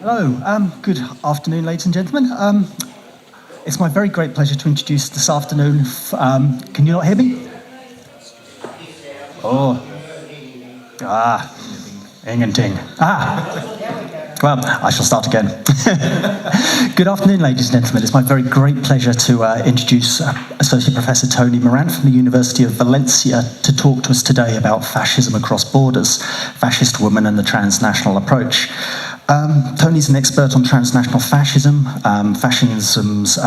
Hello, good afternoon, ladies and gentlemen. It's my very great pleasure to introduce this afternoon. Can you not hear me? Oh, ingenting. Well, I shall start again. Good afternoon, ladies and gentlemen. It's my very great pleasure to introduce Associate Professor Toni Morant from the University of Valencia to talk to us today about fascism across borders, fascist women and the transnational approach. Toni's an expert on transnational fascism, fascism's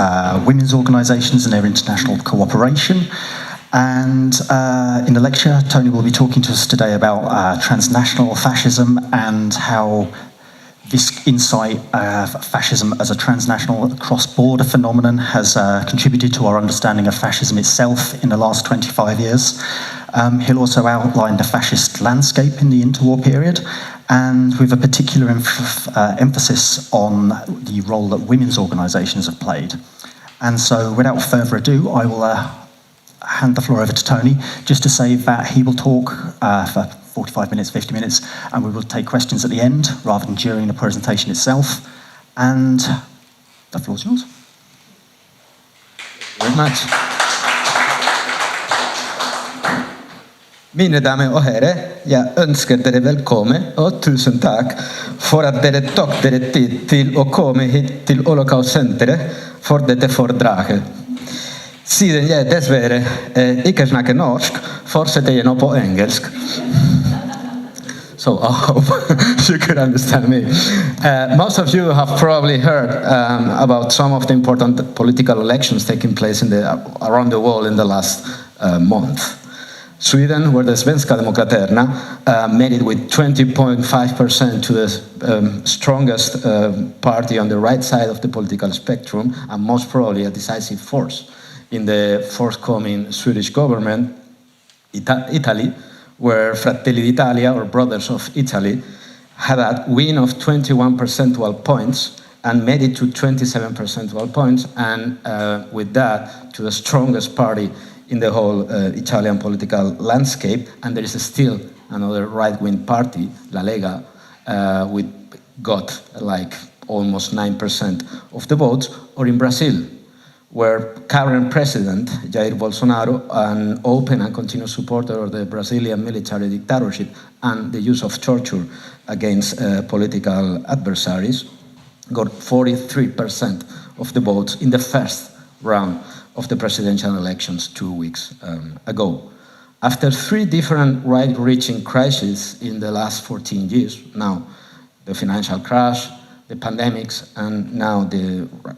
women's organisations and their international cooperation. And in the lecture, Toni will be talking to us today about transnational fascism and how this insight of fascism as a transnational cross-border phenomenon has contributed to our understanding of fascism itself in the last 25 years. He'll also outline the fascist landscape in the interwar period, and with a particular emphasis on the role that women's organisations have played. And so, without further ado, I will hand the floor over to Toni, just to say that he will talk for 45 minutes, 50 minutes, and we will take questions at the end, rather than during the presentation itself. And the floor is yours. Thank you very much. Mine damer og herrer, jeg ønsker dere velkommen, og tusen takk for at dere tok dere tid til å komme hit til HL-senteret for dette foredraget. Siden jeg dessverre ikke snakker norsk, fortsetter jeg nå på engelsk. So I hope you could understand me. Most of you have probably heard about some of the important political elections taking place around the world in the last month. Sweden, where the Svenska Demokraterna made it with 20.5% to the strongest party on the right side of the political spectrum, and most probably a decisive force in the forthcoming Swedish government. Italy, where Fratelli d'Italia, or Brothers of Italy, had a win of 21 percentage points and made it to 27 percentage points, and with that, to the strongest party in the whole Italian political landscape. And there is still another right-wing party, La Lega, which got like almost 9% of the votes. Or in Brazil, where current president Jair Bolsonaro, an open and continuous supporter of the Brazilian military dictatorship and the use of torture against political adversaries, got 43% of the votes in the first round of the presidential elections 2 weeks ago. After 3 different right-reaching crises in the last 14 years, now the financial crash, the pandemics, and now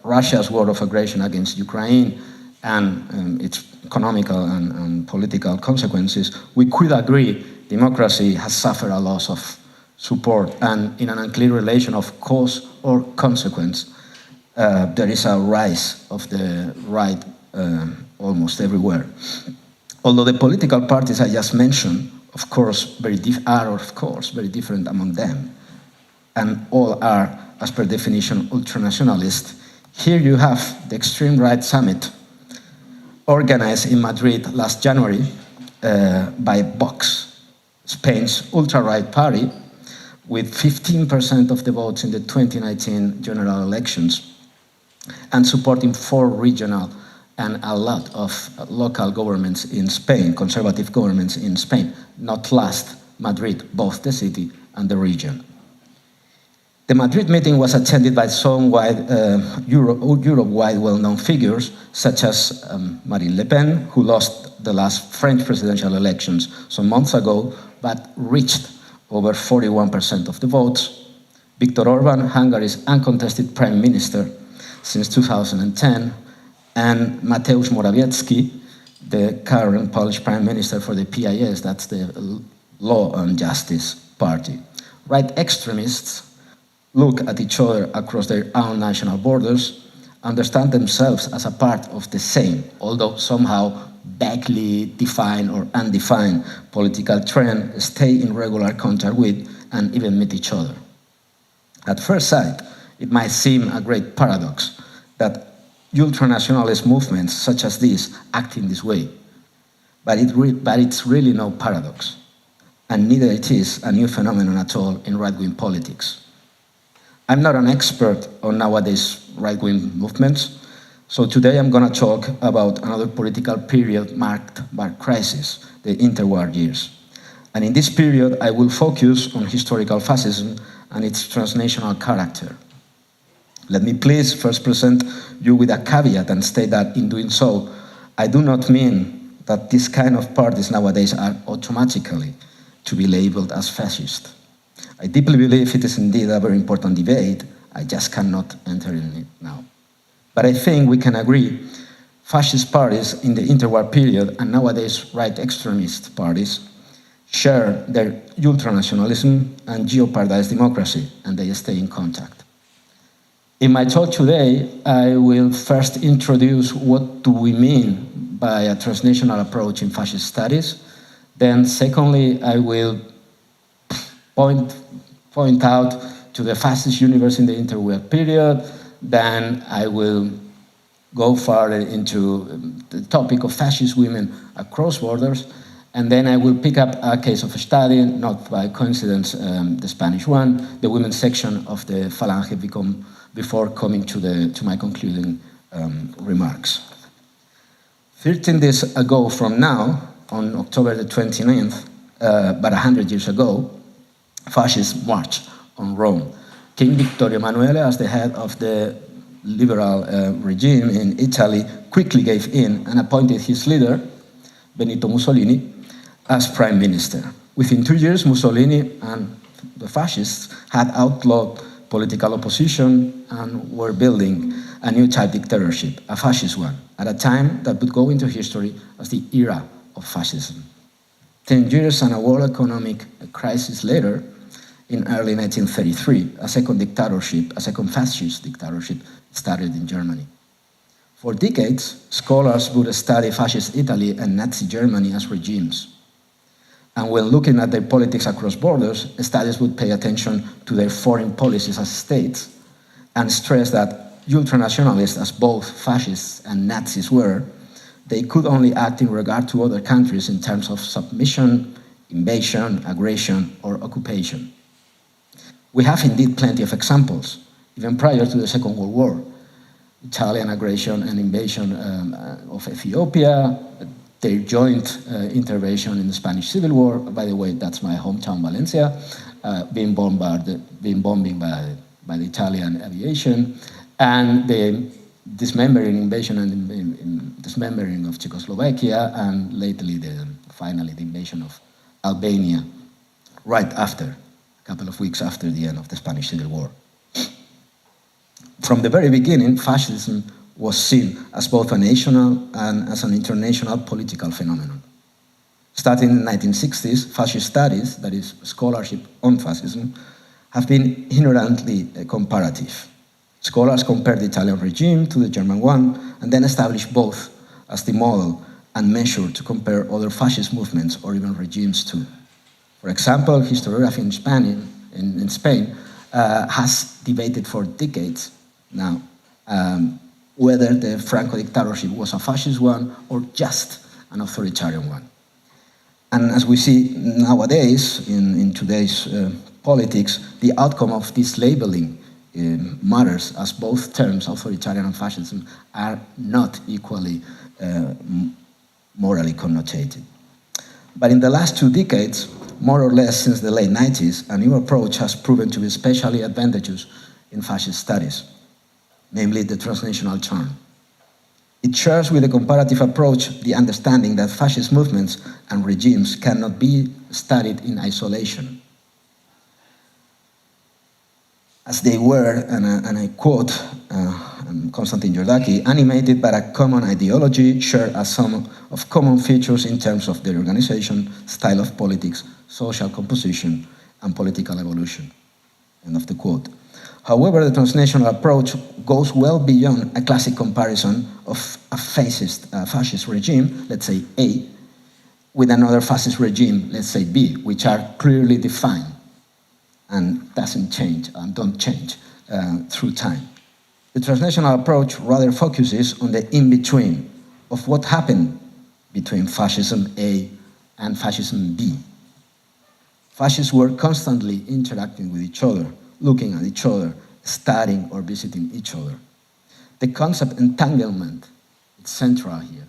Russia's war of aggression against Ukraine and its economical and political consequences, we could agree democracy has suffered a loss of support, and in an unclear relation of cause or consequence, there is a rise of the right almost everywhere. Although the political parties I just mentioned, of course, very different among them, and all are, as per definition, ultranationalist. Here you have the Extreme Right Summit, organized in Madrid last January by Vox, Spain's ultra-right party, with 15% of the votes in the 2019 general elections, and supporting 4 regional and a lot of local governments in Spain, conservative governments in Spain, not last Madrid, both the city and the region. The Madrid meeting was attended by some Europe-wide well-known figures, such as Marine Le Pen, who lost the last French presidential elections some months ago, but reached over 41% of the votes. Viktor Orban, Hungary's uncontested prime minister since 2010, and Mateusz Morawiecki, the current Polish prime minister for the PIS, that's the Law and Justice Party. Right extremists look at each other across their own national borders, understand themselves as a part of the same, although somehow vaguely defined or undefined political trend, stay in regular contact with and even meet each other. At first sight, it might seem a great paradox that ultranationalist movements such as these act in this way, but it's really no paradox, and neither it is a new phenomenon at all in right-wing politics. I'm not an expert on nowadays right-wing movements, so today I'm going to talk about another political period marked by crisis, the interwar years. And in this period, I will focus on historical fascism and its transnational character. Let me please first present you with a caveat and state that in doing so, I do not mean that this kind of parties nowadays are automatically to be labeled as fascist. I deeply believe it is indeed a very important debate. I just cannot enter in it now. But I think we can agree fascist parties in the interwar period and nowadays right extremist parties share their ultranationalism and jeopardized democracy, and they stay in contact. In my talk today, I will first introduce what do we mean by a transnational approach in fascist studies. Then secondly, I will point out to the fascist universe in the interwar period. Then I will go further into the topic of fascist women across borders. And then I will pick up a case of study, not by coincidence, the Spanish one, the women's section of the Falange before coming to my concluding remarks. 13 days ago from now, on October the 29th, but 100 years ago, fascists marched on Rome. King Vittorio Emanuele, as the head of the liberal regime in Italy, quickly gave in and appointed his leader, Benito Mussolini, as prime minister. Within 2 years, Mussolini and the fascists had outlawed political opposition and were building a new type dictatorship, a fascist one, at a time that would go into history as the era of fascism. 10 years and a world economic crisis later, in early 1933, a second fascist dictatorship started in Germany. For decades, scholars would study fascist Italy and Nazi Germany as regimes. And when looking at their politics across borders, studies would pay attention to their foreign policies as states and stress that ultranationalists, as both fascists and Nazis were, they could only act in regard to other countries in terms of submission, invasion, aggression, or occupation. We have indeed plenty of examples, even prior to the Second World War. Italian aggression and invasion of Ethiopia, their joint intervention in the Spanish Civil War. By the way, that's my hometown, Valencia, being bombed by the Italian aviation, and the dismembering invasion and dismembering of Czechoslovakia, and lately, finally, the invasion of Albania, right after, a couple of weeks after the end of the Spanish Civil War. From the very beginning, fascism was seen as both a national and as an international political phenomenon. Starting in the 1960s, fascist studies, that is, scholarship on fascism, have been inherently comparative. Scholars compared the Italian regime to the German one, and then established both as the model and measure to compare other fascist movements or even regimes too. For example, historiography in Spain has debated for decades now whether the Franco dictatorship was a fascist one or just an authoritarian one. And as we see nowadays in today's politics, the outcome of this labeling matters, as both terms, authoritarian and fascism, are not equally morally connotated. But in the last 2 decades, more or less since the late 90s, a new approach has proven to be especially advantageous in fascist studies, namely the transnational turn. It shares with the comparative approach the understanding that fascist movements and regimes cannot be studied in isolation. As they were, and I quote Konstantin Yordaki, animated by a common ideology, share a sum of common features in terms of their organization, style of politics, social composition, and political evolution. End of the quote. However, the transnational approach goes well beyond a classic comparison of a fascist regime, let's say A, with another fascist regime, let's say B, which are clearly defined and don't change through time. The transnational approach rather focuses on the in-between of what happened between fascism A and fascism B. Fascists were constantly interacting with each other, looking at each other, studying or visiting each other. The concept entanglement is central here,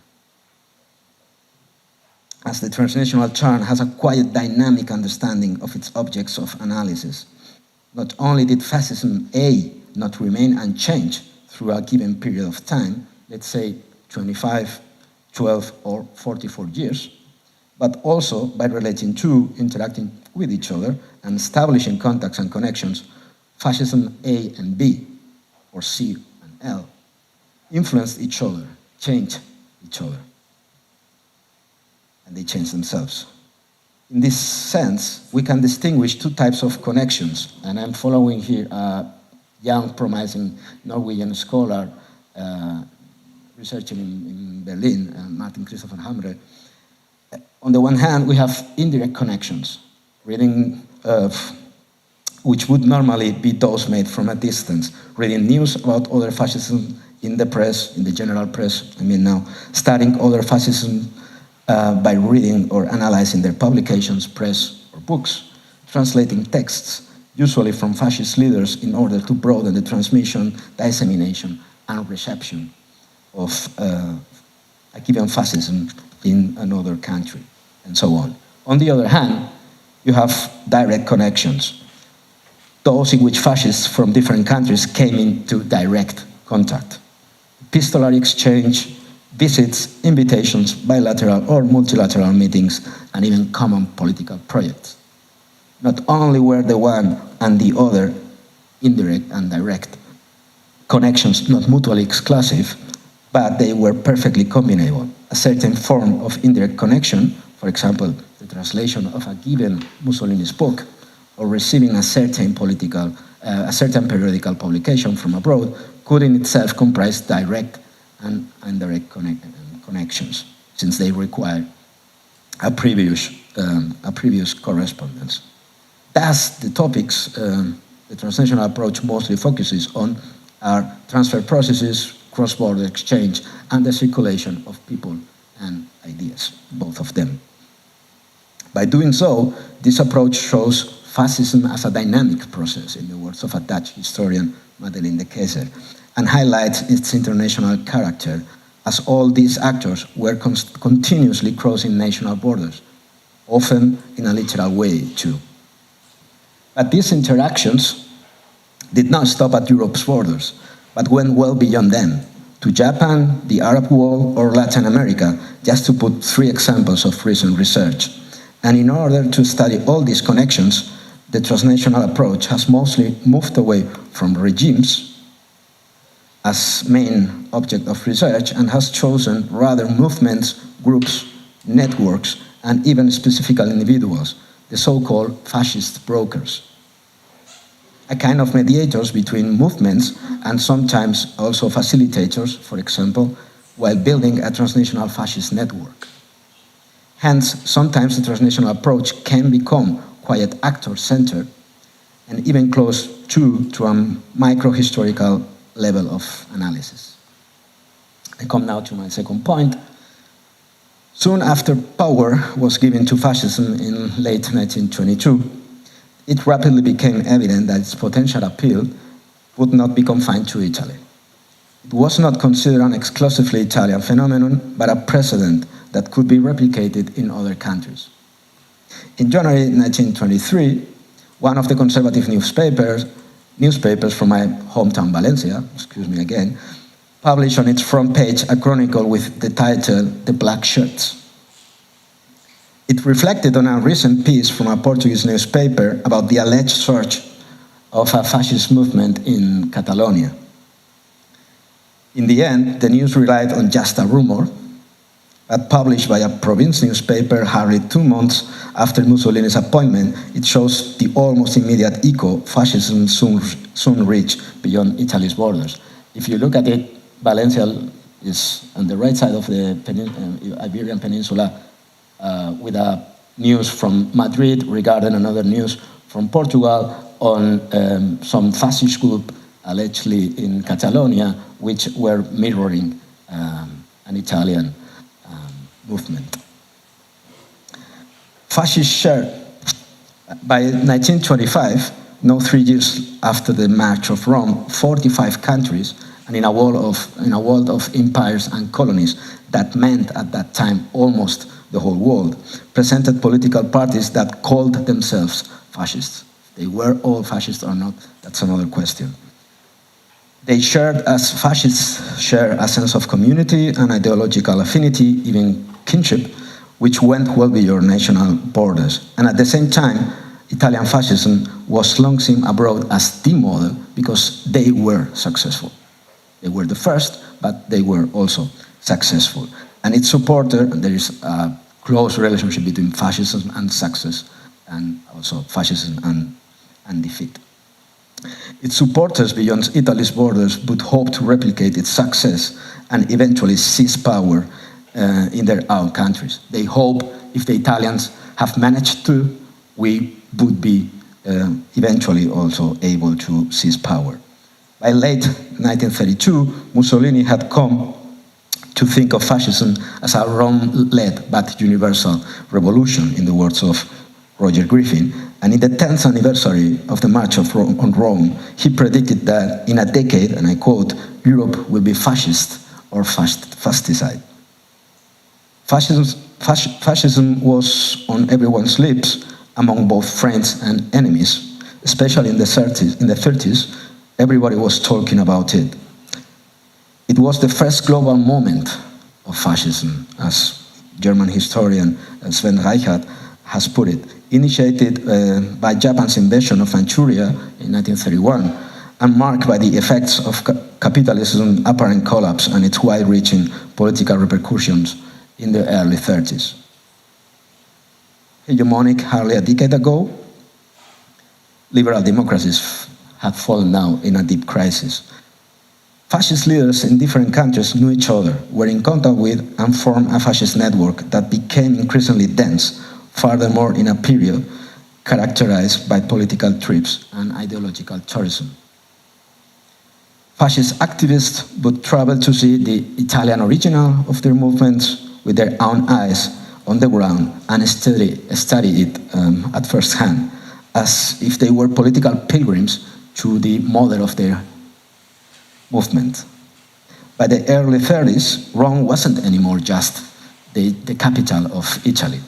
as the transnational turn has a quite dynamic understanding of its objects of analysis. Not only did fascism A not remain unchanged through a given period of time, let's say 25, 12, or 44 years, but also by relating to, interacting with each other, and establishing contacts and connections, fascism A and B, or C and L, influenced each other, changed each other, and they changed themselves. In this sense, we can distinguish two types of connections, and I'm following here a young, promising Norwegian scholar researching in Berlin, Martin Christopher Hamre. On the one hand, we have indirect connections, reading which would normally be those made from a distance, reading news about other fascism in the press, in the general press, now, studying other fascism by reading or analyzing their publications, press, or books, translating texts, usually from fascist leaders, in order to broaden the transmission, dissemination, and reception of a given fascism in another country, and so on. On the other hand, you have direct connections, those in which fascists from different countries came into direct contact. Epistolary exchange, visits, invitations, bilateral or multilateral meetings, and even common political projects. Not only were the one and the other indirect and direct connections not mutually exclusive, but they were perfectly combinable. A certain form of indirect connection, for example, the translation of a given Mussolinis book, or receiving a certain periodical publication from abroad, could in itself comprise direct and indirect connections, since they require a previous correspondence. Thus, the topics the transnational approach mostly focuses on are transfer processes, cross-border exchange, and the circulation of people and ideas, both of them. By doing so, this approach shows fascism as a dynamic process, in the words of a Dutch historian, Madeleine de Keyser, and highlights its international character, as all these actors were continuously crossing national borders, often in a literal way, too. But these interactions did not stop at Europe's borders, but went well beyond them, to Japan, the Arab world, or Latin America, just to put three examples of recent research. And in order to study all these connections, the transnational approach has mostly moved away from regimes as main object of research and has chosen rather movements, groups, networks, and even specific individuals, the so-called fascist brokers, a kind of mediators between movements and sometimes also facilitators, for example, while building a transnational fascist network. Hence, sometimes the transnational approach can become quite actor-centered and even close to a micro-historical level of analysis. I come now to my second point. Soon after power was given to fascism in late 1922, it rapidly became evident that its potential appeal would not be confined to Italy. It was not considered an exclusively Italian phenomenon, but a precedent that could be replicated in other countries. In January 1923, one of the conservative newspapers from my hometown Valencia, published on its front page a chronicle with the title "The Black Shirts." It reflected on a recent piece from a Portuguese newspaper about the alleged surge of a fascist movement in Catalonia. In the end, the news relied on just a rumor, but published by a province newspaper hardly 2 months after Mussolini's appointment, it shows the almost immediate echo fascism soon reached beyond Italy's borders. If you look at it, Valencia is on the right side of the Iberian Peninsula, with a news from Madrid regarding another news from Portugal on some fascist group allegedly in Catalonia, which were mirroring an Italian movement. Fascist shirt. By 1925, no 3 years after the March of Rome, 45 countries, and in a world of empires and colonies that meant at that time almost the whole world, presented political parties that called themselves fascists. They were all fascists or not, that's another question. They shared, as fascists share, a sense of community and ideological affinity, even kinship, which went well beyond national borders. And at the same time, Italian fascism was long seen abroad as the model because they were successful. They were the first, but they were also successful. And its supporter, there is a close relationship between fascism and success, and also fascism and defeat. Its supporters beyond Italy's borders would hope to replicate its success and eventually seize power in their own countries. They hope if the Italians have managed to, we would be eventually also able to seize power. By late 1932, Mussolini had come to think of fascism as a Rome-led but universal revolution, in the words of Roger Griffin. And in the 10th anniversary of the March on Rome, he predicted that in a decade, and I quote, Europe will be fascist or fasticide. Fascism was on everyone's lips among both friends and enemies, especially in the 30s. Everybody was talking about it. It was the first global moment of fascism, as German historian Sven Reichert has put it, initiated by Japan's invasion of Manchuria in 1931 and marked by the effects of capitalism's apparent collapse and its wide-reaching political repercussions in the early 30s. Hegemonic hardly a decade ago, liberal democracies had fallen now in a deep crisis. Fascist leaders in different countries knew each other, were in contact with, and formed a fascist network that became increasingly dense, furthermore in a period characterized by political trips and ideological tourism. Fascist activists would travel to see the Italian original of their movements with their own eyes on the ground and study it at first hand, as if they were political pilgrims to the mother of their movement. By the early 30s, Rome wasn't anymore just the capital of Italy.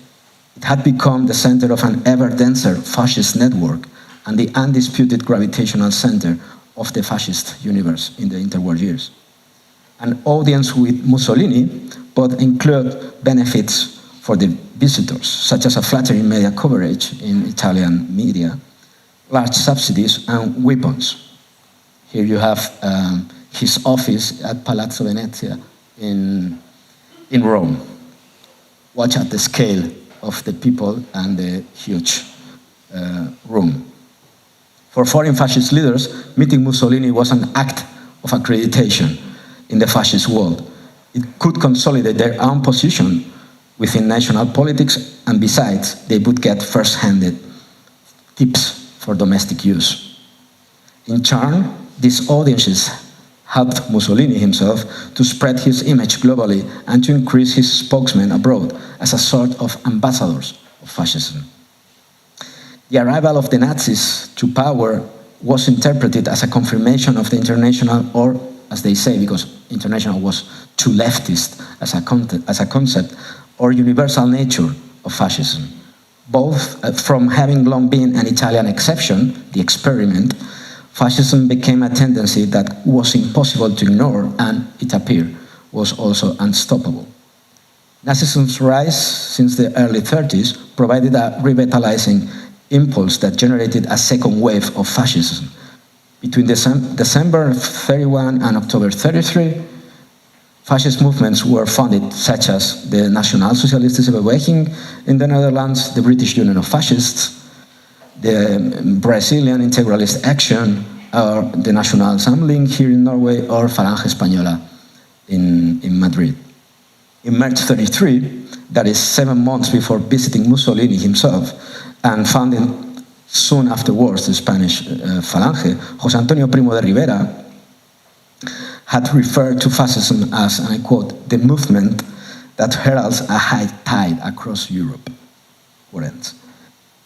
It had become the center of an ever denser fascist network and the undisputed gravitational center of the fascist universe in the interwar years. An audience with Mussolini would include benefits for the visitors, such as a flattering media coverage in Italian media, large subsidies, and weapons. Here you have his office at Palazzo Venezia in Rome. Watch at the scale of the people and the huge room. For foreign fascist leaders, meeting Mussolini was an act of accreditation in the fascist world. It could consolidate their own position within national politics, and besides, they would get first-handed tips for domestic use. In turn, these audiences helped Mussolini himself to spread his image globally and to increase his spokesmen abroad as a sort of ambassadors of fascism. The arrival of the Nazis to power was interpreted as a confirmation of the international, or as they say, because international was too leftist as a concept, or universal nature of fascism. Both from having long been an Italian exception, the experiment, fascism became a tendency that was impossible to ignore and, it appeared, was also unstoppable. Nazism's rise since the early 30s provided a revitalizing impulse that generated a second wave of fascism. Between December 31 and October 33, fascist movements were founded, such as the Nationale Socialistische Beweging in the Netherlands, the British Union of Fascists, the Brazilian Integralist Action, or the National Samling here in Norway, or Falange Española in Madrid. In March 33, that is 7 months before visiting Mussolini himself, and founding soon afterwards the Spanish Falange, José Antonio Primo de Rivera had referred to fascism as, and I quote, the movement that heralds a high tide across Europe.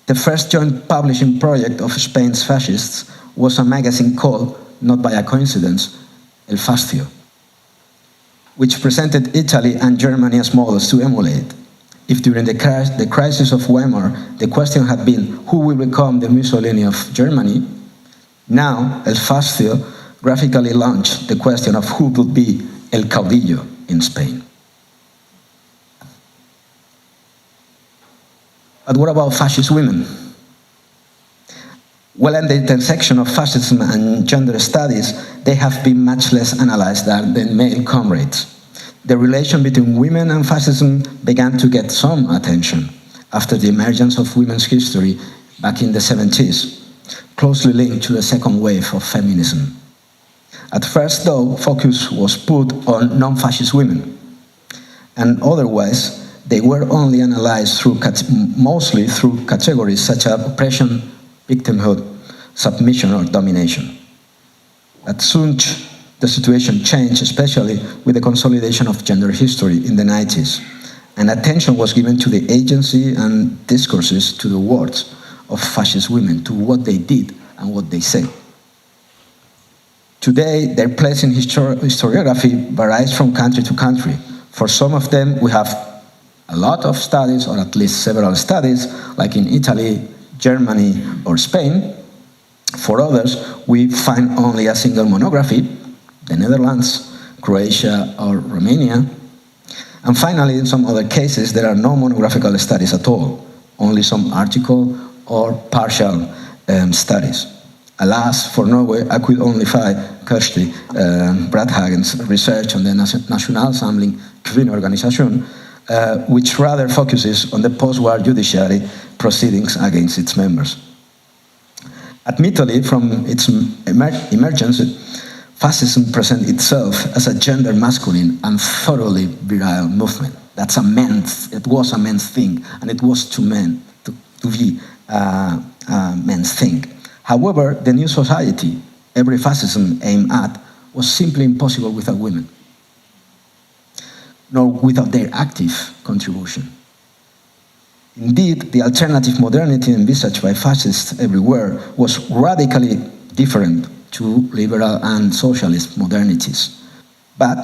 The first joint publishing project of Spain's fascists was a magazine called, not by a coincidence, El Fascio, which presented Italy and Germany as models to emulate. If during the crisis of Weimar the question had been who will become the Mussolini of Germany, now El Fascio graphically launched the question of who would be El Caudillo in Spain. But what about fascist women? Well, at the intersection of fascism and gender studies, they have been much less analyzed than the male comrades. The relation between women and fascism began to get some attention after the emergence of women's history back in the 70s, closely linked to the second wave of feminism. At first, though, focus was put on non-fascist women, and otherwise, they were only analyzed mostly through categories such as oppression, victimhood, submission, or domination. But soon the situation changed, especially with the consolidation of gender history in the 90s, and attention was given to the agency and discourses to the words of fascist women, to what they did and what they said. Today, their place in historiography varies from country to country. For some of them, we have a lot of studies, or at least several studies, like in Italy, Germany, or Spain. For others, we find only a single monography, the Netherlands, Croatia, or Romania. And finally, in some other cases, there are no monographical studies at all, only some article or partial studies. Alas, for Norway, I could only find Kirsti Bradhagen's research on the National Samling Kvinneorganisasjonene, which rather focuses on the post-war judiciary proceedings against its members. Admittedly, from its emergence, fascism presents itself as a gender masculine and thoroughly virile movement. It was a men's thing, and it was to be a men's thing. However, the new society every fascism aimed at was simply impossible without women, nor without their active contribution. Indeed, the alternative modernity envisaged by fascists everywhere was radically different to liberal and socialist modernities. But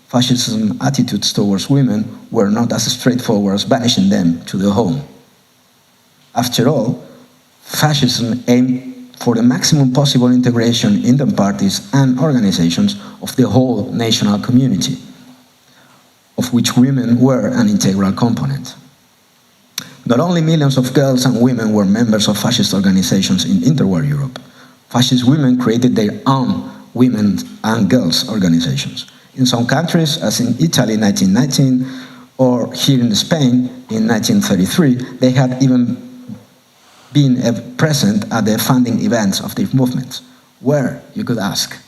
fascism attitudes towards women were not as straightforward as banishing them to the home. After all, fascism aimed for the maximum possible integration in the parties and organizations of the whole national community, of which women were an integral component. Not only millions of girls and women were members of fascist organizations in interwar Europe, fascist women created their own women and girls organizations. In some countries, as in Italy in 1919, or here in Spain in 1933, they had even been present at the founding events of these movements. Where, you could ask?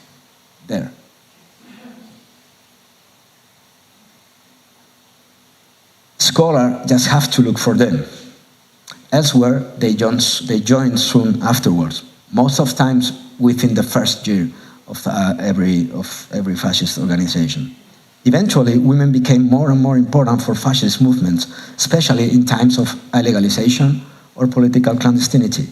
There. Scholars just have to look for them. Elsewhere, they join soon afterwards, most of times within the first year of every fascist organization. Eventually, women became more and more important for fascist movements, especially in times of illegalization or political clandestinity,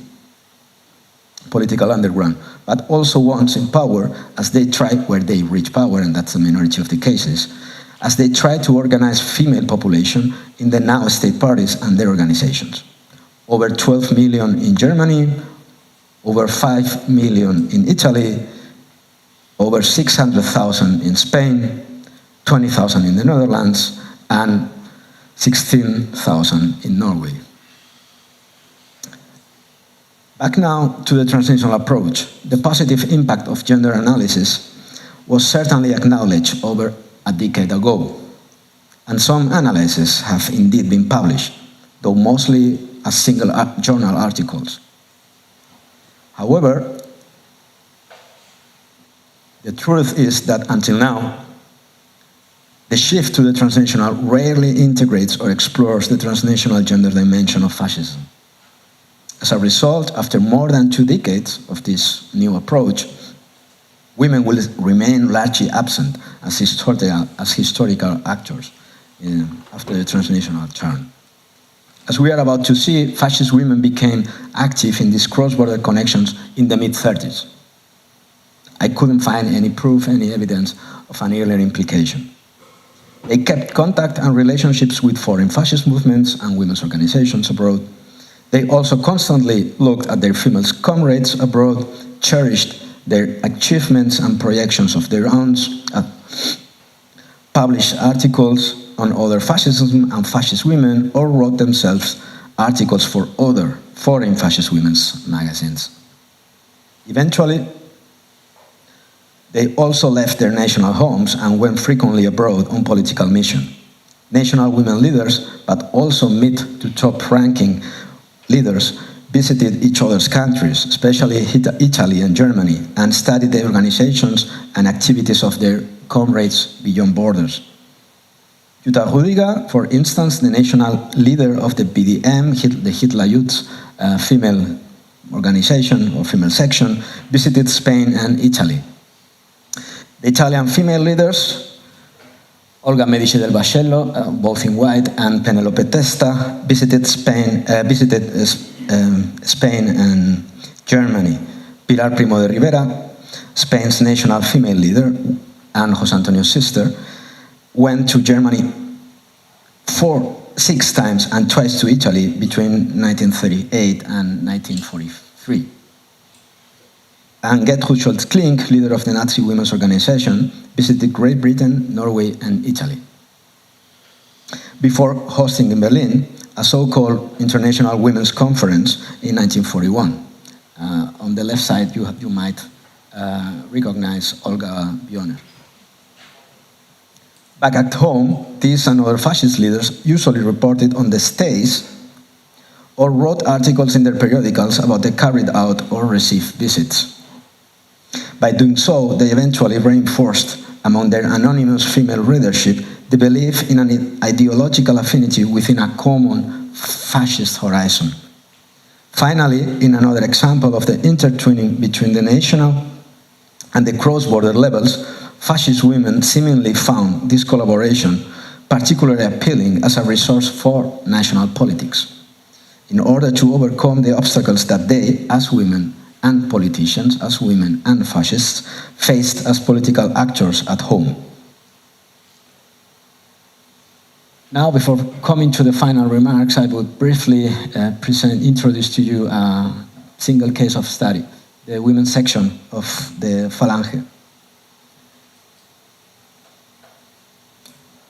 political underground, but also once in power, as they try, where they reach power, and that's the minority of the cases, as they try to organize female population in the now state parties and their organizations. Over 12 million in Germany, over 5 million in Italy, over 600,000 in Spain, 20,000 in the Netherlands, and 16,000 in Norway. Back now to the transnational approach. The positive impact of gender analysis was certainly acknowledged over a decade ago, and some analyses have indeed been published, though mostly as single journal articles. However, the truth is that until now, the shift to the transnational rarely integrates or explores the transnational gender dimension of fascism. As a result, after more than 2 decades of this new approach, women will remain largely absent as historical actors after the transnational turn. As we are about to see, fascist women became active in these cross-border connections in the mid-30s. I couldn't find any proof, any evidence of an earlier implication. They kept contact and relationships with foreign fascist movements and women's organizations abroad. They also constantly looked at their female comrades abroad, cherished their achievements and projections of their own, published articles on other fascism and fascist women, or wrote themselves articles for other foreign fascist women's magazines. Eventually, they also left their national homes and went frequently abroad on political mission. National women leaders, but also mid to top-ranking leaders, visited each other's countries, especially Italy and Germany, and studied the organizations and activities of their comrades beyond borders. Jutta Rüdiger, for instance, the national leader of the BDM, the Hitler Youth female organization or female section, visited Spain and Italy. The Italian female leaders, Olga Medici del Vascello, both in white, and Penelope Testa, visited Spain and Germany. Pilar Primo de Rivera, Spain's national female leader, and José Antonio's sister, went to Germany 6 times and twice to Italy between 1938 and 1943. And Gertrud Scholz-Klink, leader of the Nazi women's organization, visited Great Britain, Norway, and Italy. Before hosting in Berlin a so-called International Women's Conference in 1941. On the left side, you might recognize Olga Bioner. Back at home, these and other fascist leaders usually reported on the stays or wrote articles in their periodicals about the carried out or received visits. By doing so, they eventually reinforced among their anonymous female readership the belief in an ideological affinity within a common fascist horizon. Finally, in another example of the intertwining between the national and the cross-border levels, fascist women seemingly found this collaboration particularly appealing as a resource for national politics, in order to overcome the obstacles that they, as women and politicians, as women and fascists, faced as political actors at home. Now, before coming to the final remarks, I would briefly introduce to you a single case of study, the women's section of the Falange.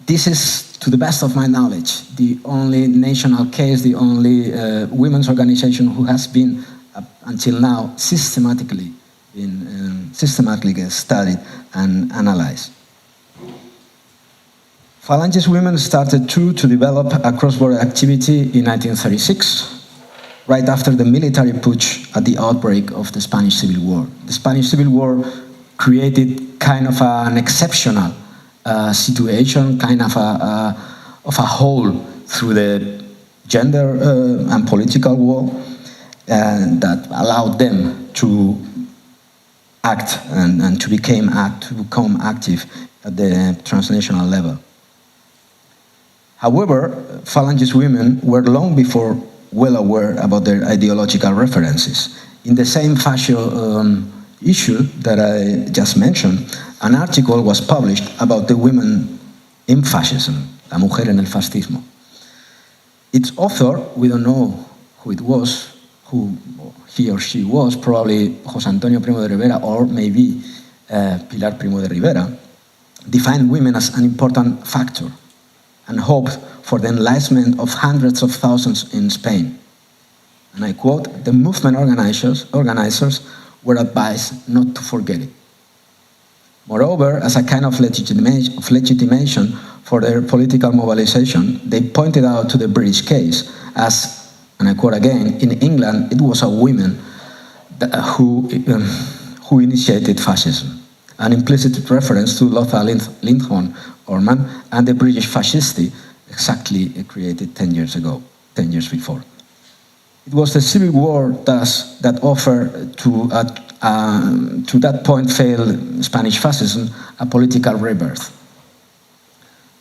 This is, to the best of my knowledge, the only national case, the only women's organization who has been, until now, systematically studied and analyzed. Falangist women started to develop a cross-border activity in 1936, right after the military putsch at the outbreak of the Spanish Civil War. The Spanish Civil War created kind of an exceptional situation, kind of a hole through the gender and political war that allowed them to act and to become active at the transnational level. However, Falangist women were long before well aware about their ideological references. In the same fascio issue that I just mentioned, an article was published about the women in fascism, la mujer en el fascismo. Its author, we don't know who it was, who he or she was, probably José Antonio Primo de Rivera or maybe Pilar Primo de Rivera, defined women as an important factor and hoped for the enlightenment of hundreds of thousands in Spain. And I quote, "The movement organizers were advised not to forget it." Moreover, as a kind of legitimation for their political mobilization, they pointed out to the British case as, and I quote again, "In England, it was a woman who initiated fascism," an implicit reference to Lothar Lindholm Orman and the British fascisti, exactly created 10 years before. It was the Civil War, thus, that offered to that point failed Spanish fascism a political rebirth.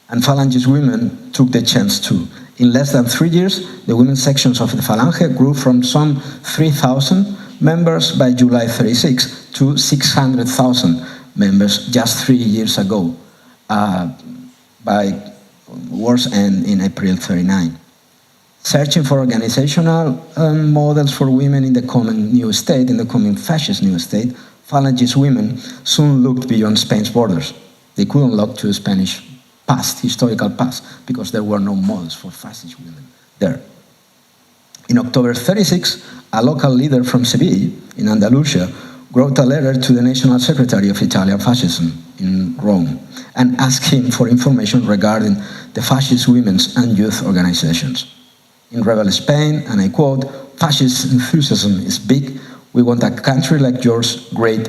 And Falangist women took the chance too. In less than 3 years, the women's sections of the Falange grew from some 3,000 members by July 36 to 600,000 members just 3 years ago, by war's end in April 39. Searching for organizational models for women in the coming new state, in the coming fascist new state, Falangist women soon looked beyond Spain's borders. They couldn't look to the Spanish past, historical past, because there were no models for fascist women there. In October 36, a local leader from Seville, in Andalusia, wrote a letter to the National Secretary of Italian Fascism in Rome and asked him for information regarding the fascist women's and youth organizations. In rebel Spain, and I quote, "Fascist enthusiasm is big. We want a country like yours, great.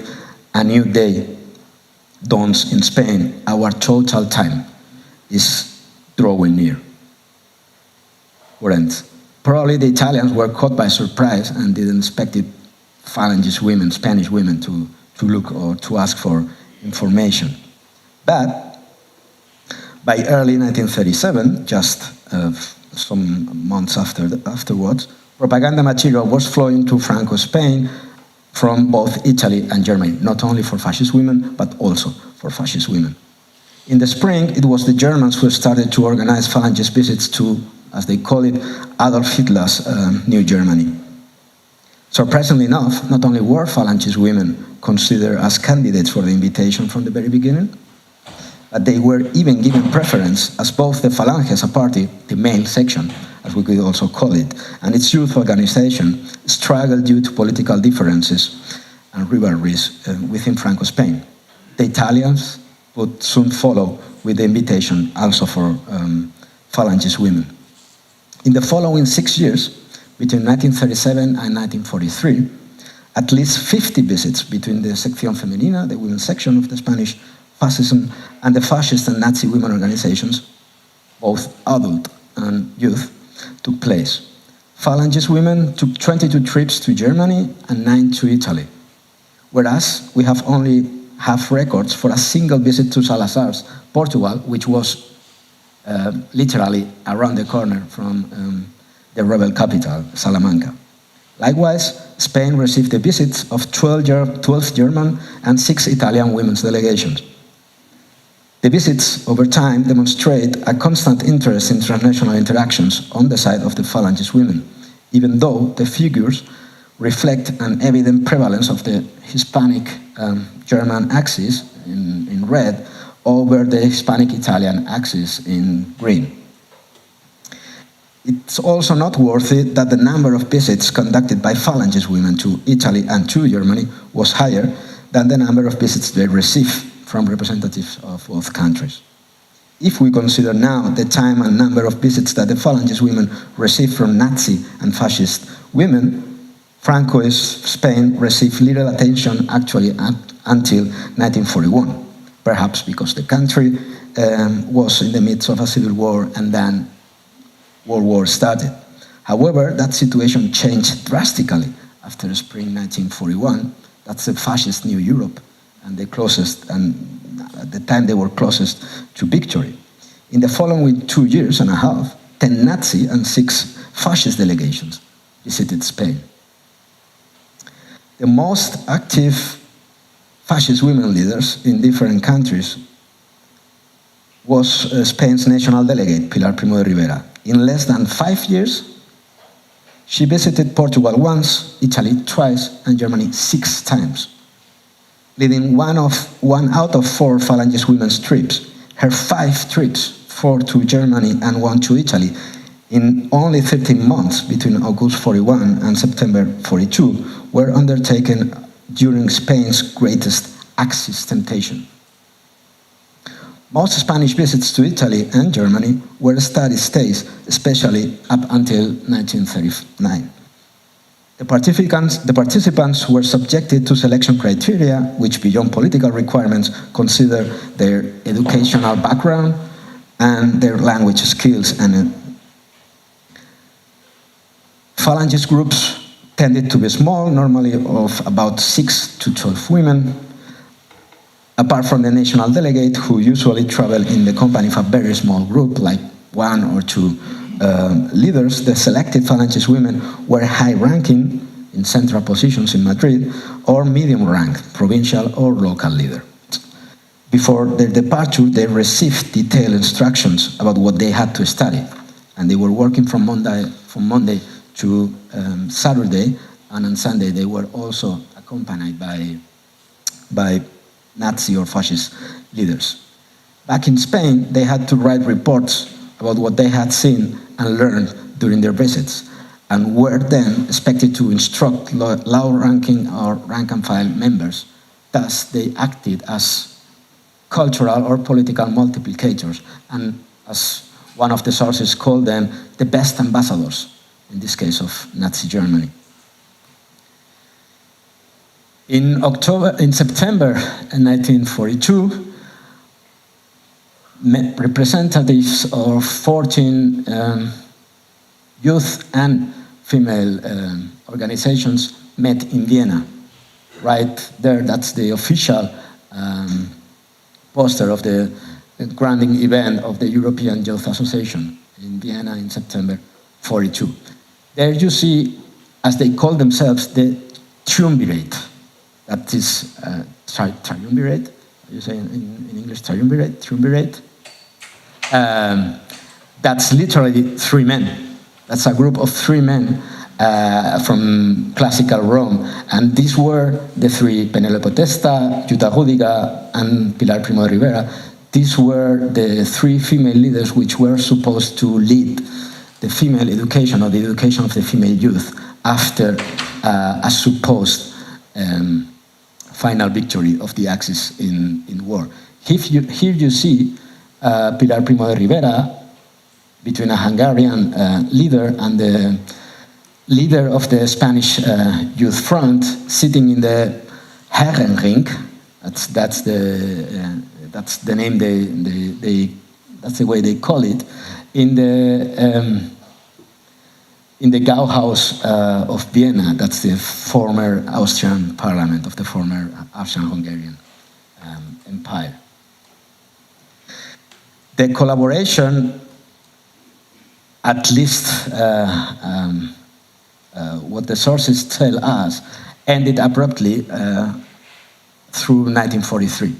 A new day dawns in Spain. Our total time is drawing near." Probably the Italians were caught by surprise and didn't expect it, Falangist women, Spanish women, to look or to ask for information. But by early 1937, just some months afterwards, propaganda material was flowing to Franco Spain from both Italy and Germany, not only for fascist women, but also for fascist women. In the spring, it was the Germans who started to organize Falangist visits to, as they call it, Adolf Hitler's New Germany. Surprisingly enough, not only were Falangist women considered as candidates for the invitation from the very beginning, but they were even given preference, as both the Falange as a party, the male section, as we could also call it, and its youth organization struggled due to political differences and rivalries within Franco Spain. The Italians would soon follow with the invitation also for Falangist women. In the following 6 years, between 1937 and 1943, at least 50 visits between the Sección Femenina, the women's section of the Spanish Fascism, and the fascist and Nazi women organizations, both adult and youth, took place. Falangist women took 22 trips to Germany and 9 to Italy, whereas we only have records for a single visit to Salazar's Portugal, which was literally around the corner from the rebel capital, Salamanca. Likewise, Spain received the visits of 12 German and 6 Italian women's delegations. The visits over time demonstrate a constant interest in transnational interactions on the side of the Falangist women, even though the figures reflect an evident prevalence of the Hispanic-German axis in red over the Hispanic-Italian axis in green. It's also noteworthy that the number of visits conducted by Falangist women to Italy and to Germany was higher than the number of visits they received from representatives of both countries. If we consider now the time and number of visits that the Falangist women received from Nazi and fascist women, Francoist Spain received little attention actually until 1941, perhaps because the country was in the midst of a civil war and then World War started. However, that situation changed drastically after spring 1941. That's the fascist New Europe, and at the time they were closest to victory. In the following 2 years and a half, 10 Nazi and 6 fascist delegations visited Spain. The most active fascist women leaders in different countries was Spain's national delegate, Pilar Primo de Rivera. In less than 5 years, she visited Portugal once, Italy twice, and Germany 6 times, leading one out of 4 Falangist women's trips. Her 5 trips, 4 to Germany and 1 to Italy, in only 13 months between August 41 and September 42, were undertaken during Spain's greatest Axis temptation. Most Spanish visits to Italy and Germany were study stays, especially up until 1939. The participants were subjected to selection criteria, which beyond political requirements consider their educational background and their language skills. And Falangist groups tended to be small, normally of about 6 to 12 women, apart from the national delegate, who usually traveled in the company of a very small group, like 1 or 2 leaders, the selected Falanges women, were high-ranking in central positions in Madrid, or medium-ranked, provincial or local leader. Before their departure, they received detailed instructions about what they had to study, and they were working from Monday to Saturday, and on Sunday they were also accompanied by Nazi or fascist leaders. Back in Spain, they had to write reports about what they had seen and learned during their visits, and were then expected to instruct low-ranking or rank-and-file members. Thus, they acted as cultural or political multiplicators, and as one of the sources called them, the best ambassadors, in this case of Nazi Germany. In September 1942, representatives of 14 youth and female organizations met in Vienna. Right there, that's the official poster of the grounding event of the European Youth Association in Vienna in September 42. There you see, as they call themselves, the triumvirate. That is triumvirate. You say in English triumvirate? Triumvirate. That's literally three men. That's a group of three men from classical Rome, and these were the three: Penelope Testa, Jutta Rüdiger, and Pilar Primo de Rivera. These were the three female leaders which were supposed to lead the female education, or the education of the female youth, after a supposed final victory of the Axis in war. Here you see Pilar Primo de Rivera between a Hungarian leader and the leader of the Spanish Youth Front, sitting in the Herrenring. That's the name that's the way they call it, in the Gauhaus of Vienna. That's the former Austrian parliament of the former Austrian-Hungarian Empire. The collaboration, at least what the sources tell us, ended abruptly through 1943.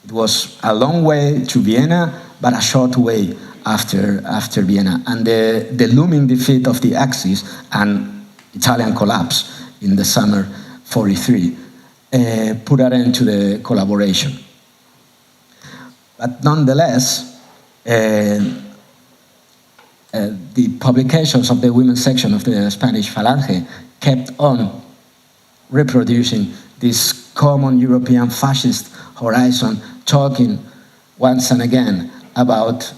It was a long way to Vienna, but a short way after Vienna. And the looming defeat of the Axis and Italian collapse in the summer 43 put an end to the collaboration. But nonetheless, the publications of the women's section of the Spanish Falange kept on reproducing this common European fascist horizon, talking once and again about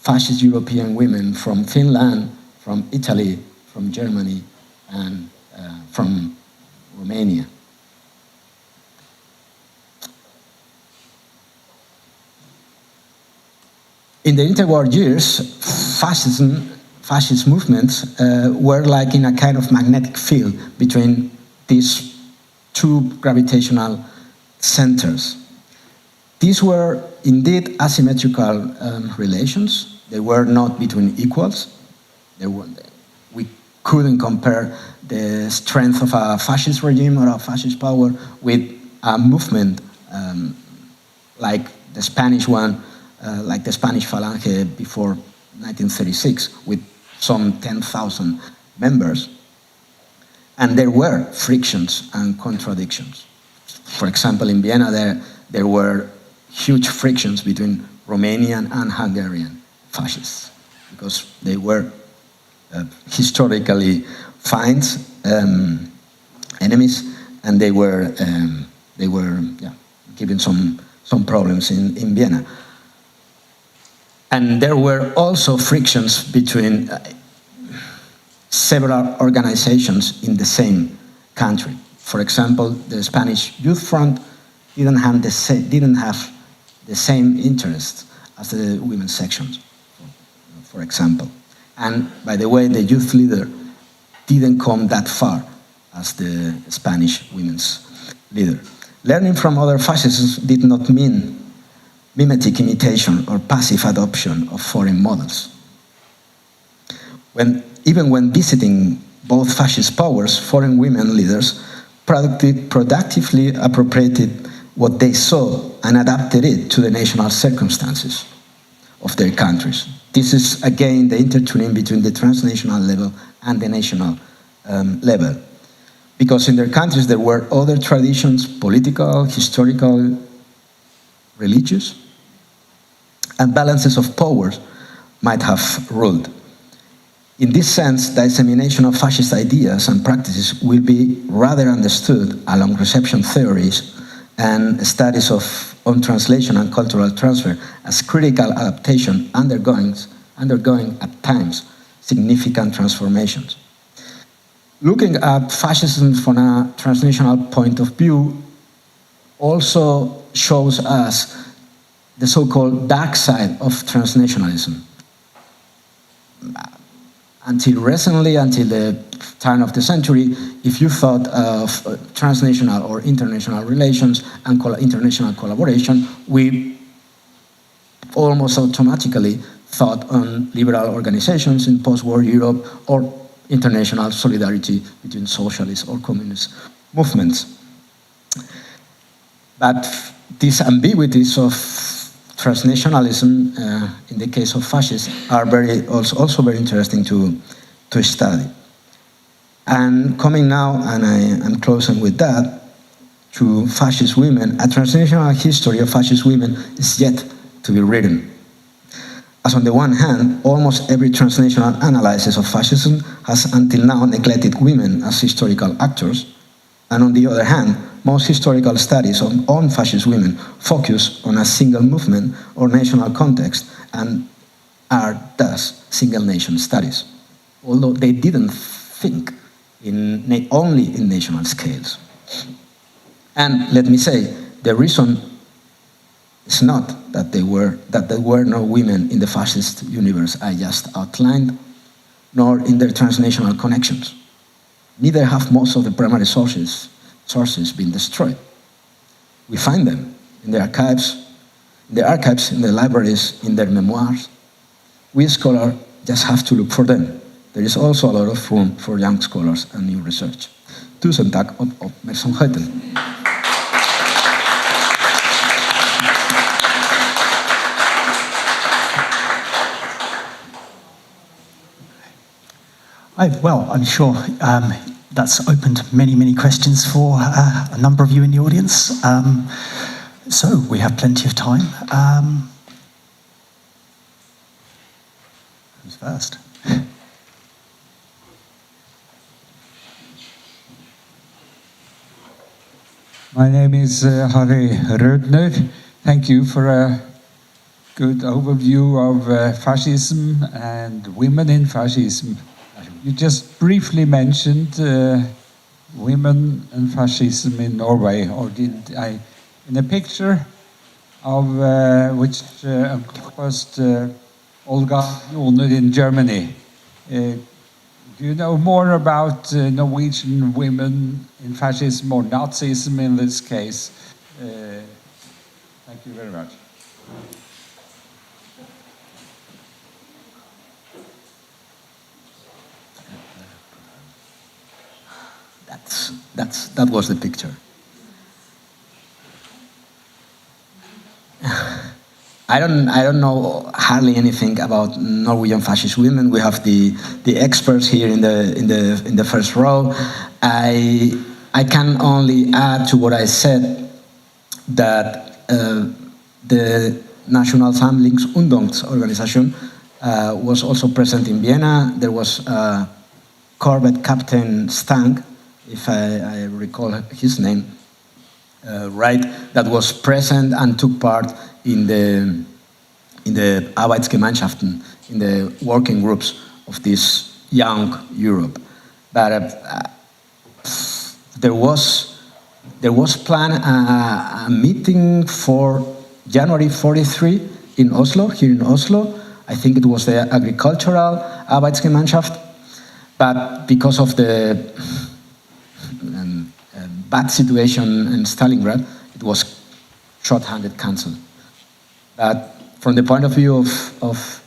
fascist European women from Finland, from Italy, from Germany, and from Romania. In the interwar years, fascist movements were like in a kind of magnetic field between these two gravitational centers. These were indeed asymmetrical relations. They were not between equals. We couldn't compare the strength of a fascist regime or a fascist power with a movement like the Spanish one, like the Spanish Falange before 1936, with some 10,000 members. And there were frictions and contradictions. For example, in Vienna, there were huge frictions between Romanian and Hungarian fascists, because they were historically find enemies, and they were giving some problems in Vienna. And there were also frictions between several organizations in the same country. For example, the Spanish Youth Front didn't have the same interests as the women's sections, for example. And by the way, the youth leader didn't come that far as the Spanish women's leader. Learning from other fascists did not mean mimetic imitation or passive adoption of foreign models. even when visiting both fascist powers, foreign women leaders productively appropriated what they saw and adapted it to the national circumstances of their countries. This is, again, the intertuning between the transnational level and the national level. Because in their countries there were other traditions, political, historical, religious, and balances of powers might have ruled. In this sense, the dissemination of fascist ideas and practices will be rather understood along reception theories and studies on translation and cultural transfer as critical adaptation undergoing at times significant transformations. Looking at fascism from a transnational point of view also shows us the so-called dark side of transnationalism. Until recently, until the turn of the century, if you thought of transnational or international relations and international collaboration, we almost automatically thought on liberal organizations in post-war Europe or international solidarity between socialist or communist movements. But these ambiguities of transnationalism, in the case of fascists, are also very interesting to study. And coming now, and I'm closing with that, to fascist women, a transnational history of fascist women is yet to be written. As on the one hand, almost every transnational analysis of fascism has until now neglected women as historical actors, and on the other hand, most historical studies on fascist women focus on a single movement or national context and are thus single nation studies, although they didn't think only in national scales. And let me say, the reason is not that there were no women in the fascist universe I just outlined, nor in their transnational connections. Neither have most of the primary sources been destroyed. We find them in the archives, in the libraries, in their memoirs. We scholars just have to look for them. There is also a lot of room for young scholars and new research. Tusen tack och uppmärksamheten. Well, I'm sure that's opened many questions for a number of you in the audience. So we have plenty of time. Who's first? My name is Harry Rödner. Thank you for a good overview of fascism and women in fascism. You just briefly mentioned women and fascism in Norway, or did I? In a picture of which encompassed Olga Joner in Germany. Do you know more about Norwegian women in fascism or Nazism in this case? Thank you very much. That was the picture. I don't know hardly anything about Norwegian fascist women. We have the experts here in the first row. I can only add to what I said that the National Ungdomsorganisation was also present in Vienna. There was Corvette Captain Stang, if I recall his name right, that was present and took part in the Arbeitsgemeinschaften, in the working groups of this young Europe. But there was planned a meeting for January 43 in Oslo, here in Oslo. I think it was the agricultural Arbeitsgemeinschaft, but because of the bad situation in Stalingrad, it was short-handed cancelled. But from the point of view of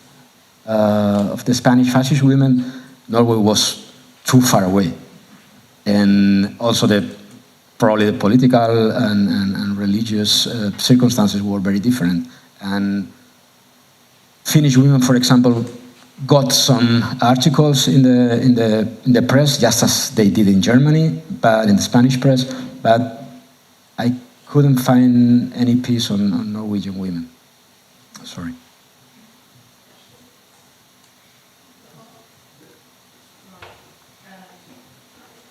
the Spanish fascist women, Norway was too far away. And also probably the political and religious circumstances were very different. And Finnish women, for example, got some articles in the press, just as they did in Germany, but in the Spanish press, but I couldn't find any piece on Norwegian women. Sorry.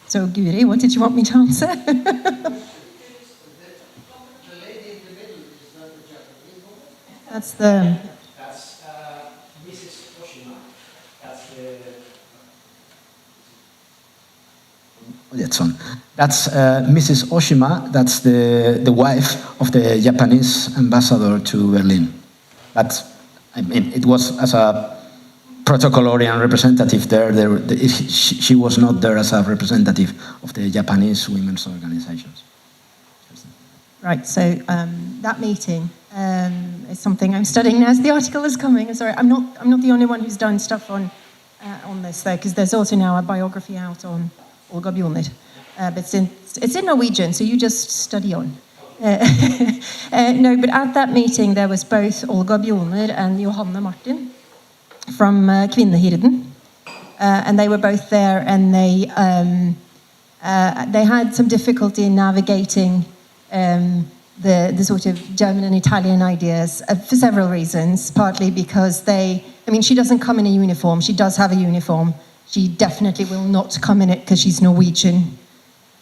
So, Guri, what did you want me to answer? The lady in the middle is not the Japanese woman. That's the... That's Mrs. Oshima. That's the... That's on. That's Mrs. Oshima. That's the wife of the Japanese ambassador to Berlin. But I mean, it was as a protocolarian representative there. She was not there as a representative of the Japanese women's organizations. Right, so that meeting is something I'm studying now as the article is coming. I'm sorry, I'm not the only one who's done stuff on this, though, because there's also now a biography out on Olga Bjornid. But it's in Norwegian, so you just study on. No, but at that meeting there was both Olga Bjornid and Johanne Martin from Kvinneorganisasjonene, and they were both there, and they had some difficulty in navigating the sort of German and Italian ideas for several reasons, partly because she doesn't come in a uniform. She does have a uniform. She definitely will not come in it because she's Norwegian,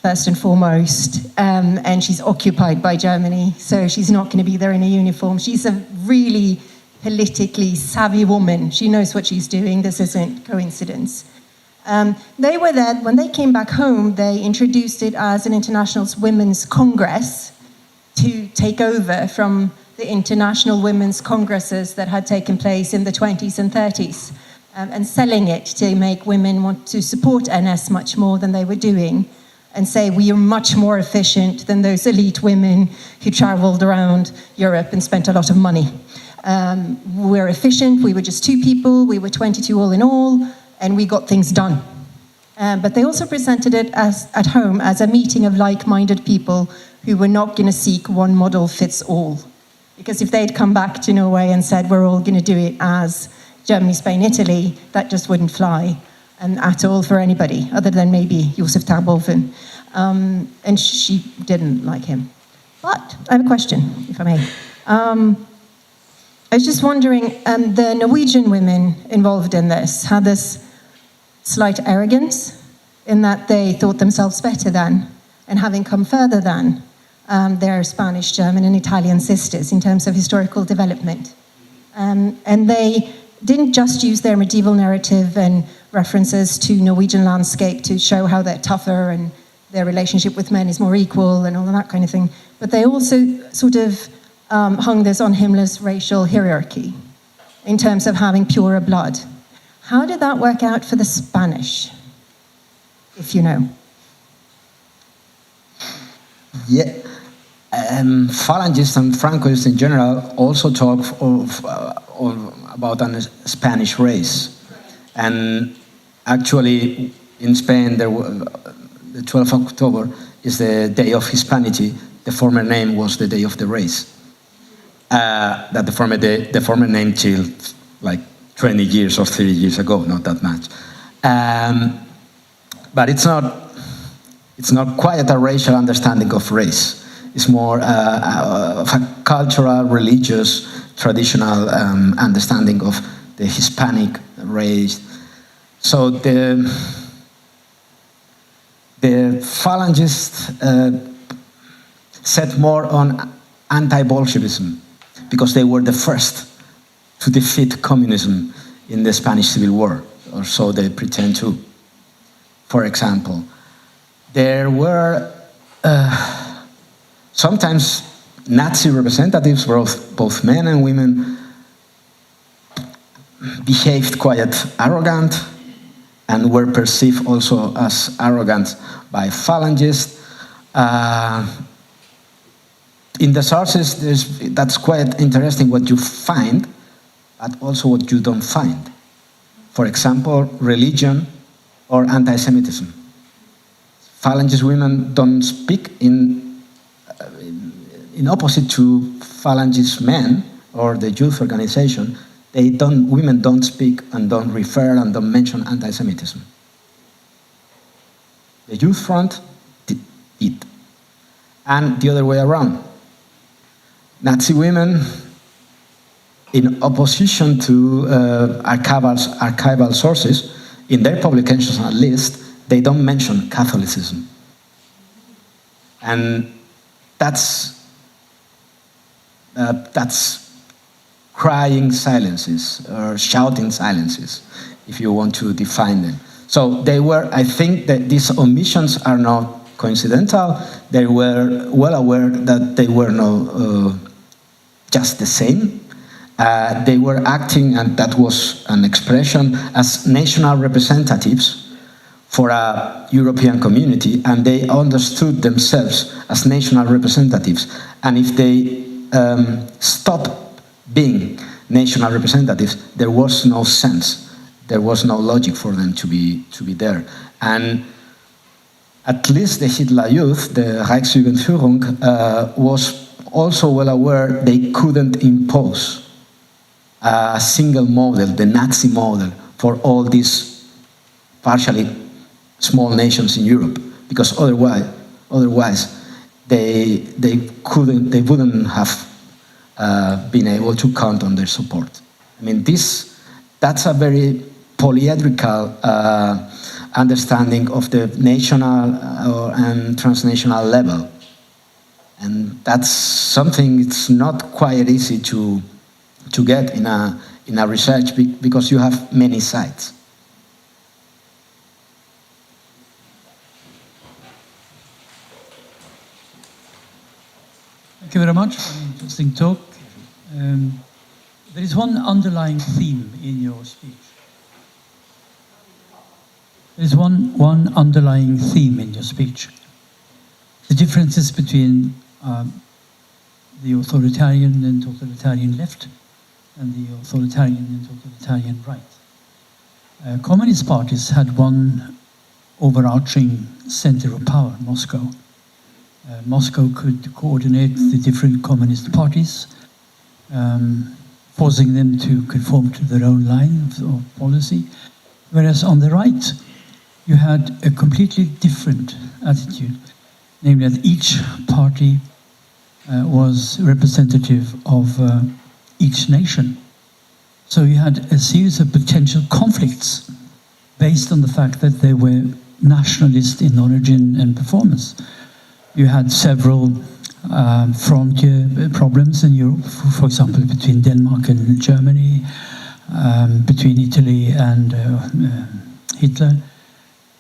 first and foremost, and she's occupied by Germany, so she's not going to be there in a uniform. She's a really politically savvy woman. She knows what she's doing. This isn't coincidence. They were there. When they came back home, they introduced it as an International Women's Congress to take over from the International Women's Congresses that had taken place in the 20s and 30s, and selling it to make women want to support NS much more than they were doing, and say we are much more efficient than those elite women who traveled around Europe and spent a lot of money. We're efficient, we were just 2 people, we were 22 all in all, and we got things done. But they also presented it at home as a meeting of like-minded people who were not going to seek one model fits all. Because if they'd come back to Norway and said we're all going to do it as Germany, Spain, Italy, that just wouldn't fly at all for anybody, other than maybe Josef Terboven. And she didn't like him. But I have a question, if I may. I was just wondering, the Norwegian women involved in this had this slight arrogance in that they thought themselves better than, and having come further than, their Spanish, German, and Italian sisters in terms of historical development. And they didn't just use their medieval narrative and references to Norwegian landscape to show how they're tougher and their relationship with men is more equal and all of that kind of thing, but they also sort of hung this on Himmler's racial hierarchy in terms of having purer blood. How did that work out for the Spanish, if you know? Yeah, Phalangists and Francoists in general also talk about a Spanish race. And actually, in Spain, the 12th of October is the Day of Hispanity. The former name was the Day of the Race. That the former name till like 20 years or 30 years ago, not that much. But it's not quite a racial understanding of race. It's more of a cultural, religious, traditional understanding of the Hispanic race. So the Phalangists set more on anti-Bolshevism because they were the first to defeat communism in the Spanish Civil War, or so they pretend to. For example, there were sometimes Nazi representatives, both men and women, behaved quite arrogant and were perceived also as arrogant by Phalangists. In the sources, that's quite interesting what you find, but also what you don't find. For example, religion or anti-Semitism. Phalangist women don't speak in opposite to Phalangist men or the youth organization. Women don't speak and don't refer and don't mention anti-Semitism. The Youth Front did. And the other way around. Nazi women, in opposition to archival sources, in their publications at least, they don't mention Catholicism. And that's crying silences, or shouting silences, if you want to define them. So I think that these omissions are not coincidental. They were well aware that they were not just the same. They were acting, and that was an expression, as national representatives for a European community, and they understood themselves as national representatives. And if they stopped being national representatives, there was no sense, there was no logic for them to be there. And at least the Hitler Youth, the Reichsjugendführung, was also well aware they couldn't impose a single model, the Nazi model, for all these partially small nations in Europe, because otherwise they wouldn't have been able to count on their support. I mean, that's a very polyedrical understanding of the national and transnational level. And that's something it's not quite easy to get in a research, because you have many sites. Thank you very much for an interesting talk. There is one underlying theme in your speech. There is one underlying theme in your speech. The differences between the authoritarian and totalitarian left and the authoritarian and totalitarian right. Communist parties had one overarching center of power, Moscow. Moscow could coordinate the different communist parties, forcing them to conform to their own line of policy. Whereas on the right, you had a completely different attitude, namely that each party was representative of each nation. So you had a series of potential conflicts based on the fact that they were nationalist in origin and performance. You had several frontier problems in Europe, for example, between Denmark and Germany, between Italy and Hitler.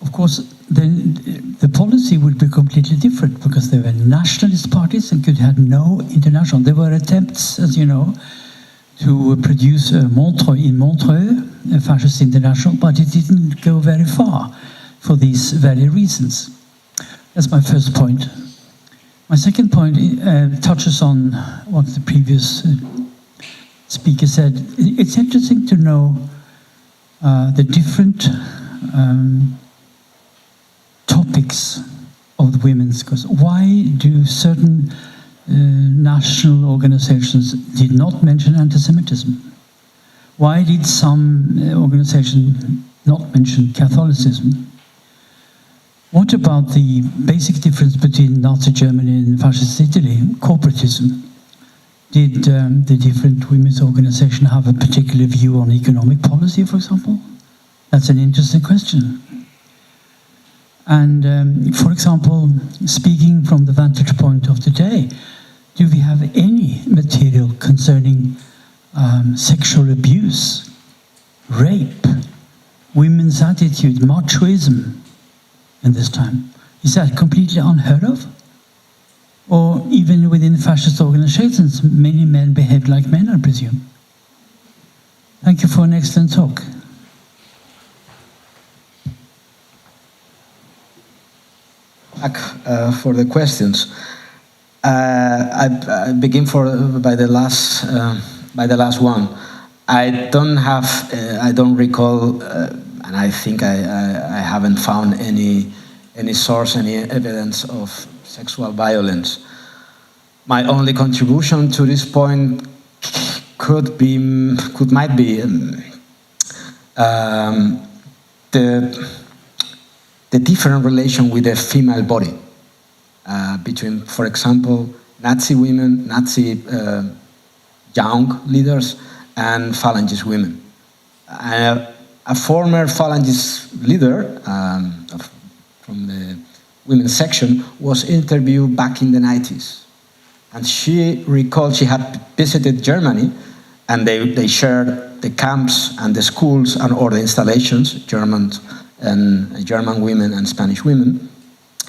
Of course, then the policy would be completely different, because there were nationalist parties and could have no international. There were attempts, as you know, to produce in Montreux, a fascist international, but it didn't go very far for these very reasons. That's my first point. My second point touches on what the previous speaker said. It's interesting to know the different topics of the women's cause. Why do certain national organizations did not mention anti-Semitism? Why did some organizations not mention Catholicism? What about the basic difference between Nazi Germany and fascist Italy, corporatism? Did the different women's organizations have a particular view on economic policy, for example? That's an interesting question. And for example, speaking from the vantage point of today, do we have any material concerning sexual abuse, rape, women's attitude, machoism in this time? Is that completely unheard of? Or even within fascist organizations, many men behave like men, I presume. Thank you for an excellent talk. Back for the questions. I begin by the last one. I don't recall, and and I think I haven't found any source, any evidence of sexual violence. My only contribution to this point might be the different relation with the female body between, for example, Nazi women, Nazi young leaders, and Phalangist women. A former Phalangist leader from the women's section was interviewed back in the 90s. And she recalled she had visited Germany, and they shared the camps and the schools and all the installations, German women and Spanish women.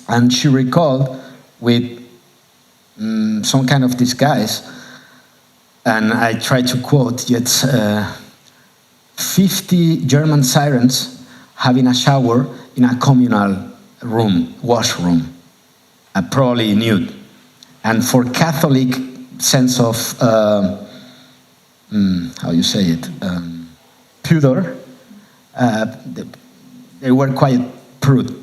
And she recalled with some kind of disguise, and I try to quote, yet 50 German sirens having a shower in a communal room, washroom, probably nude. And for Catholic sense of, how you say it, pudor, they were quite prude.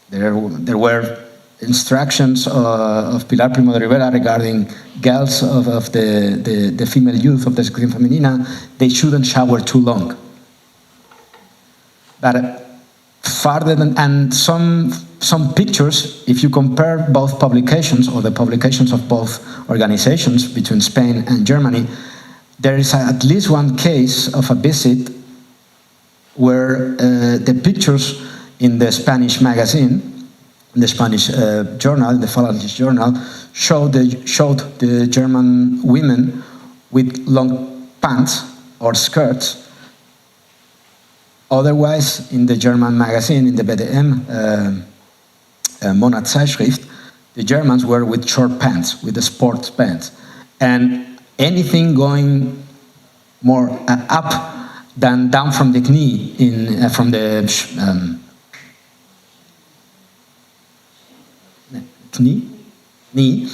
There were instructions of Pilar Primo de Rivera regarding girls of the female youth of the Sección Femenina. They shouldn't shower too long. But farther than, and some pictures, if you compare both publications or the publications of both organizations between Spain and Germany, there is at least one case of a visit where the pictures in the Spanish magazine, in the Spanish journal, in the Phalangist journal, showed the German women with long pants or skirts. Otherwise, in the German magazine, in the BDM Monatszeitschrift, the Germans were with short pants, with the sports pants. And anything going more up than down from the knee, from the knee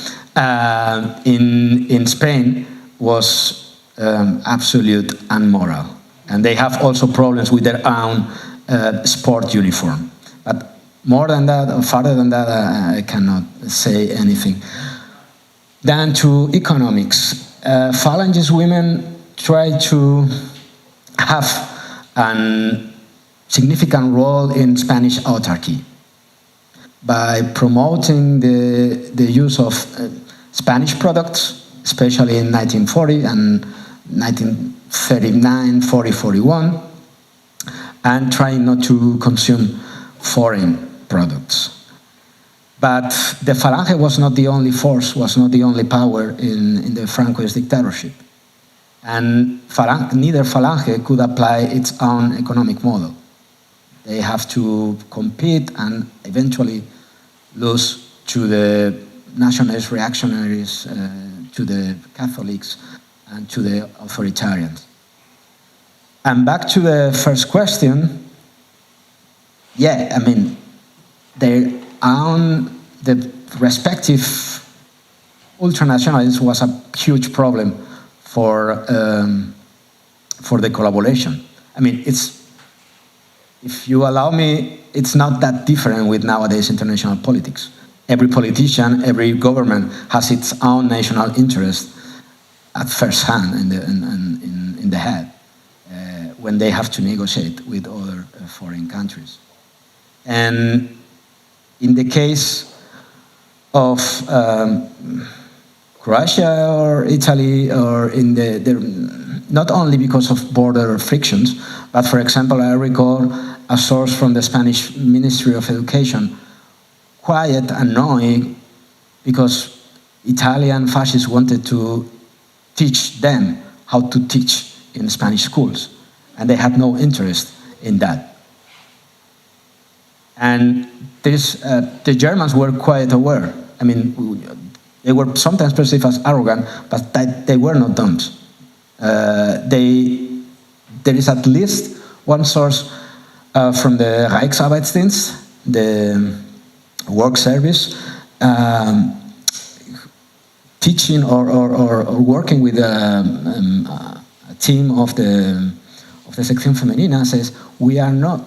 in Spain was absolute immoral. And they have also problems with their own sport uniform. But more than that, or farther than that, I cannot say anything. Then to economics. Phalangist women try to have a significant role in Spanish autarky by promoting the use of Spanish products, especially in 1940 and 1939, 40, 41, and trying not to consume foreign products. But the Falange was not the only force, was not the only power in the Francoist dictatorship. And neither Falange could apply its own economic model. They have to compete and eventually lose to the nationalist reactionaries, to the Catholics, and to the authoritarians. And back to the first question, yeah, I mean, their own, the respective ultranationalism was a huge problem for the collaboration. I mean, if you allow me, it's not that different with nowadays international politics. Every politician, every government has its own national interest at first hand in the head when they have to negotiate with other foreign countries. And in the case of Croatia or Italy, or in not only because of border frictions, but for example, I recall a source from the Spanish Ministry of Education, quite annoying because Italian fascists wanted to teach them how to teach in Spanish schools, and they had no interest in that. And the Germans were quite aware. I mean, they were sometimes perceived as arrogant, but they were not dumb. There is at least one source from the Rijksarbeidsdienst, the work service, teaching or working with a team of of the Sección Femenina says, we are not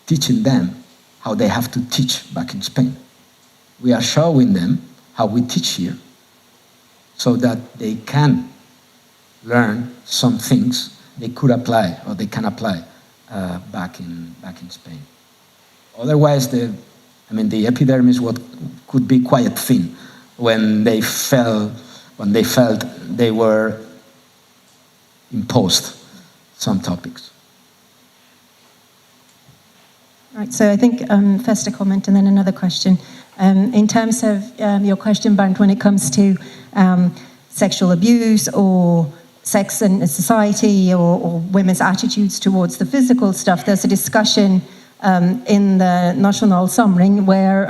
teaching them how they have to teach back in Spain. We are showing them how we teach here, so that they can learn some things they could apply, or they can apply back in Spain. Otherwise, the epidermis could be quite thin when they felt they were imposed some topics. Right, so I think first a comment and then another question. In terms of your question, Bernd, when it comes to sexual abuse or sex in society or women's attitudes towards the physical stuff, there's a discussion in the National Samling where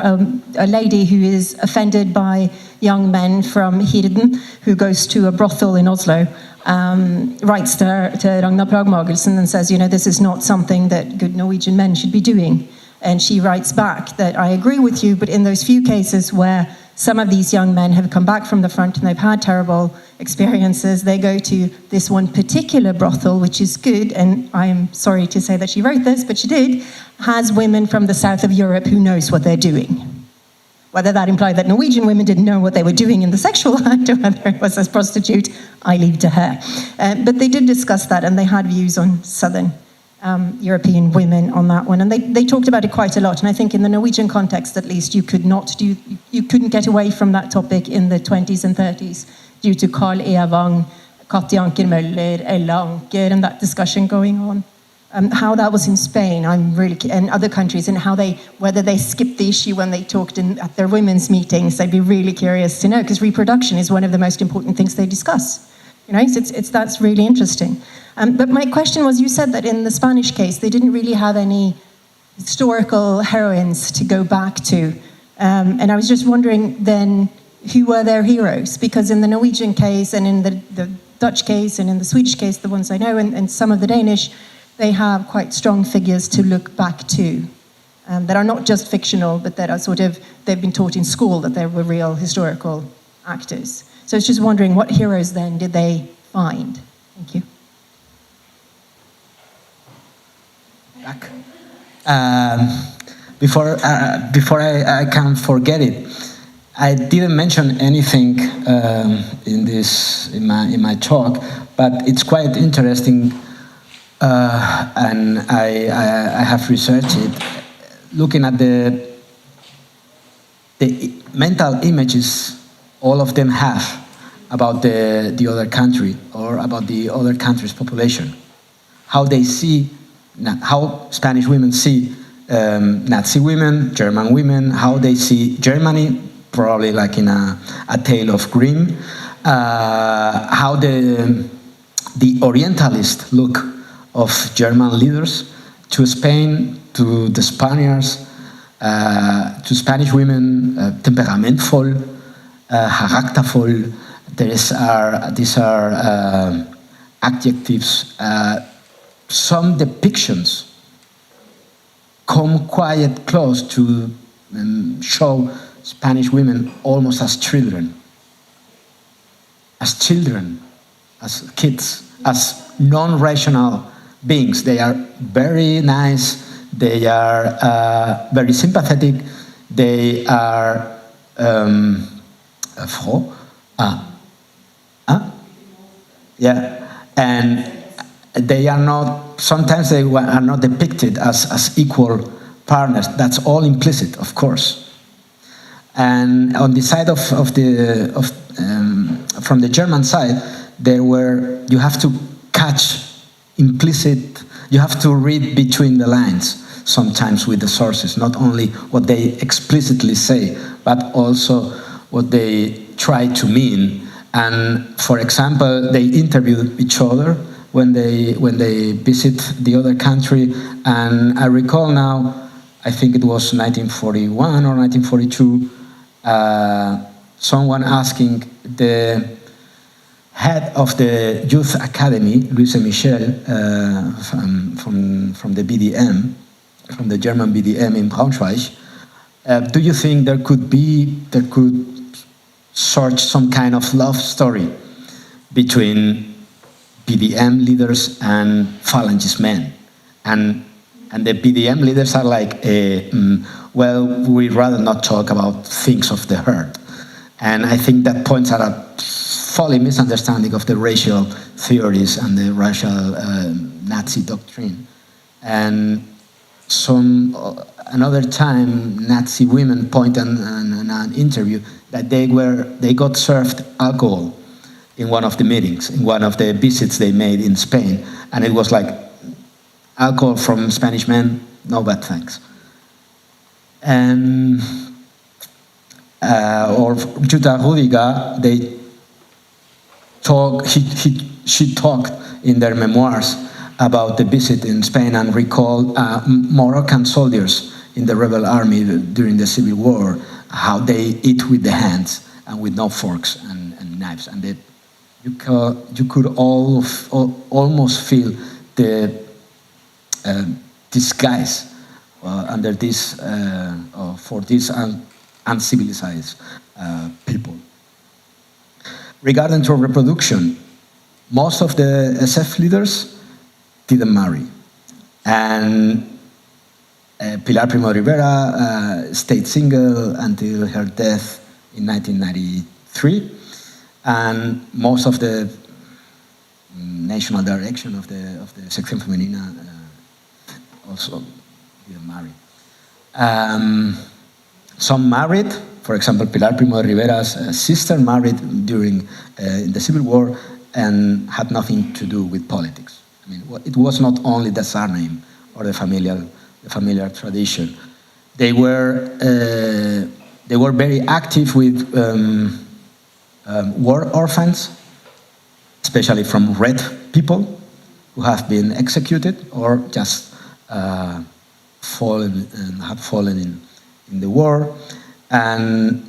a lady who is offended by young men from Hirden, who goes to a brothel in Oslo, writes to Ragnar Pragmagelsen and says, this is not something that good Norwegian men should be doing. And she writes back that I agree with you, but in those few cases where some of these young men have come back from the front and they've had terrible experiences, they go to this one particular brothel, which is good, and I'm sorry to say that she wrote this, but she did, has women from the south of Europe who knows what they're doing. Whether that implied that Norwegian women didn't know what they were doing in the sexual act or whether it was as prostitute, I leave to her. But they did discuss that, and they had views on southern European women on that one, and they talked about it quite a lot. And I think in the Norwegian context, at least, you couldn't get away from that topic in the 20s and 30s due to Carl Evang, Katti Anker Møller, Ella Anker, and that discussion going on. How that was in Spain, and other countries, and whether they skipped the issue when they talked at their women's meetings, I'd be really curious to know, because reproduction is one of the most important things they discuss. That's really interesting. But my question was, you said that in the Spanish case, they didn't really have any historical heroines to go back to. And I was just wondering then, who were their heroes? Because in the Norwegian case, and in the Dutch case, and in the Swedish case, the ones I know, and some of the Danish, they have quite strong figures to look back to, that are not just fictional, but that are they've been taught in school that they were real historical actors. So I was just wondering, what heroes then did they find? Thank you. Back. Before I can forget it, I didn't mention anything in my talk, but it's quite interesting, and I have researched it, looking at the mental images all of them have about the other country, or about the other country's population, how Spanish women see Nazi women, German women, how they see Germany, probably like in a tale of Grimm, how the Orientalist look of German leaders to Spain, to the Spaniards, to Spanish women, temperamentvoll, charaktervoll. These are adjectives. Some depictions come quite close to show Spanish women almost as children, as kids, as non-rational beings. They are very nice, they are very sympathetic, they are and they are not, sometimes they are not depicted as equal partners. That's all implicit, of course. And on the side from the German side, you have to catch implicit, you have to read between the lines sometimes with the sources, not only what they explicitly say, but also what they try to mean. And for example, they interview each other when they visit the other country. And I recall now, I think it was 1941 or 1942, someone asking the head of the youth academy, Louise Michel, from the BDM, from the German BDM in Braunschweig, do you think there could search some kind of love story between PDM leaders and Phalangist men. And the PDM leaders are like, well, we'd rather not talk about things of the herd. And I think that points at a folly misunderstanding of the racial theories and the racial Nazi doctrine. And another time, Nazi women point in an interview that they got served alcohol in one of the meetings, in one of the visits they made in Spain, and it was like, alcohol from Spanish men, no bad thanks. And or Jutta Rüdiger, she talked in their memoirs about the visit in Spain and recalled Moroccan soldiers in the rebel army during the Civil War, how they eat with the hands and with no forks and knives, and you could almost feel the disguise under this for these uncivilized people. Regarding to reproduction, most of the SF leaders didn't marry, and Pilar Primo de Rivera stayed single until her death in 1993, and most of the national direction of the Sección Femenina also didn't marry. Some married. For example, Pilar Primo de Rivera's sister married during the Civil War and had nothing to do with politics. I mean, it was not only the surname or the familiar tradition. They were very active with war orphans, especially from red people who have been executed or just had fallen in the war. And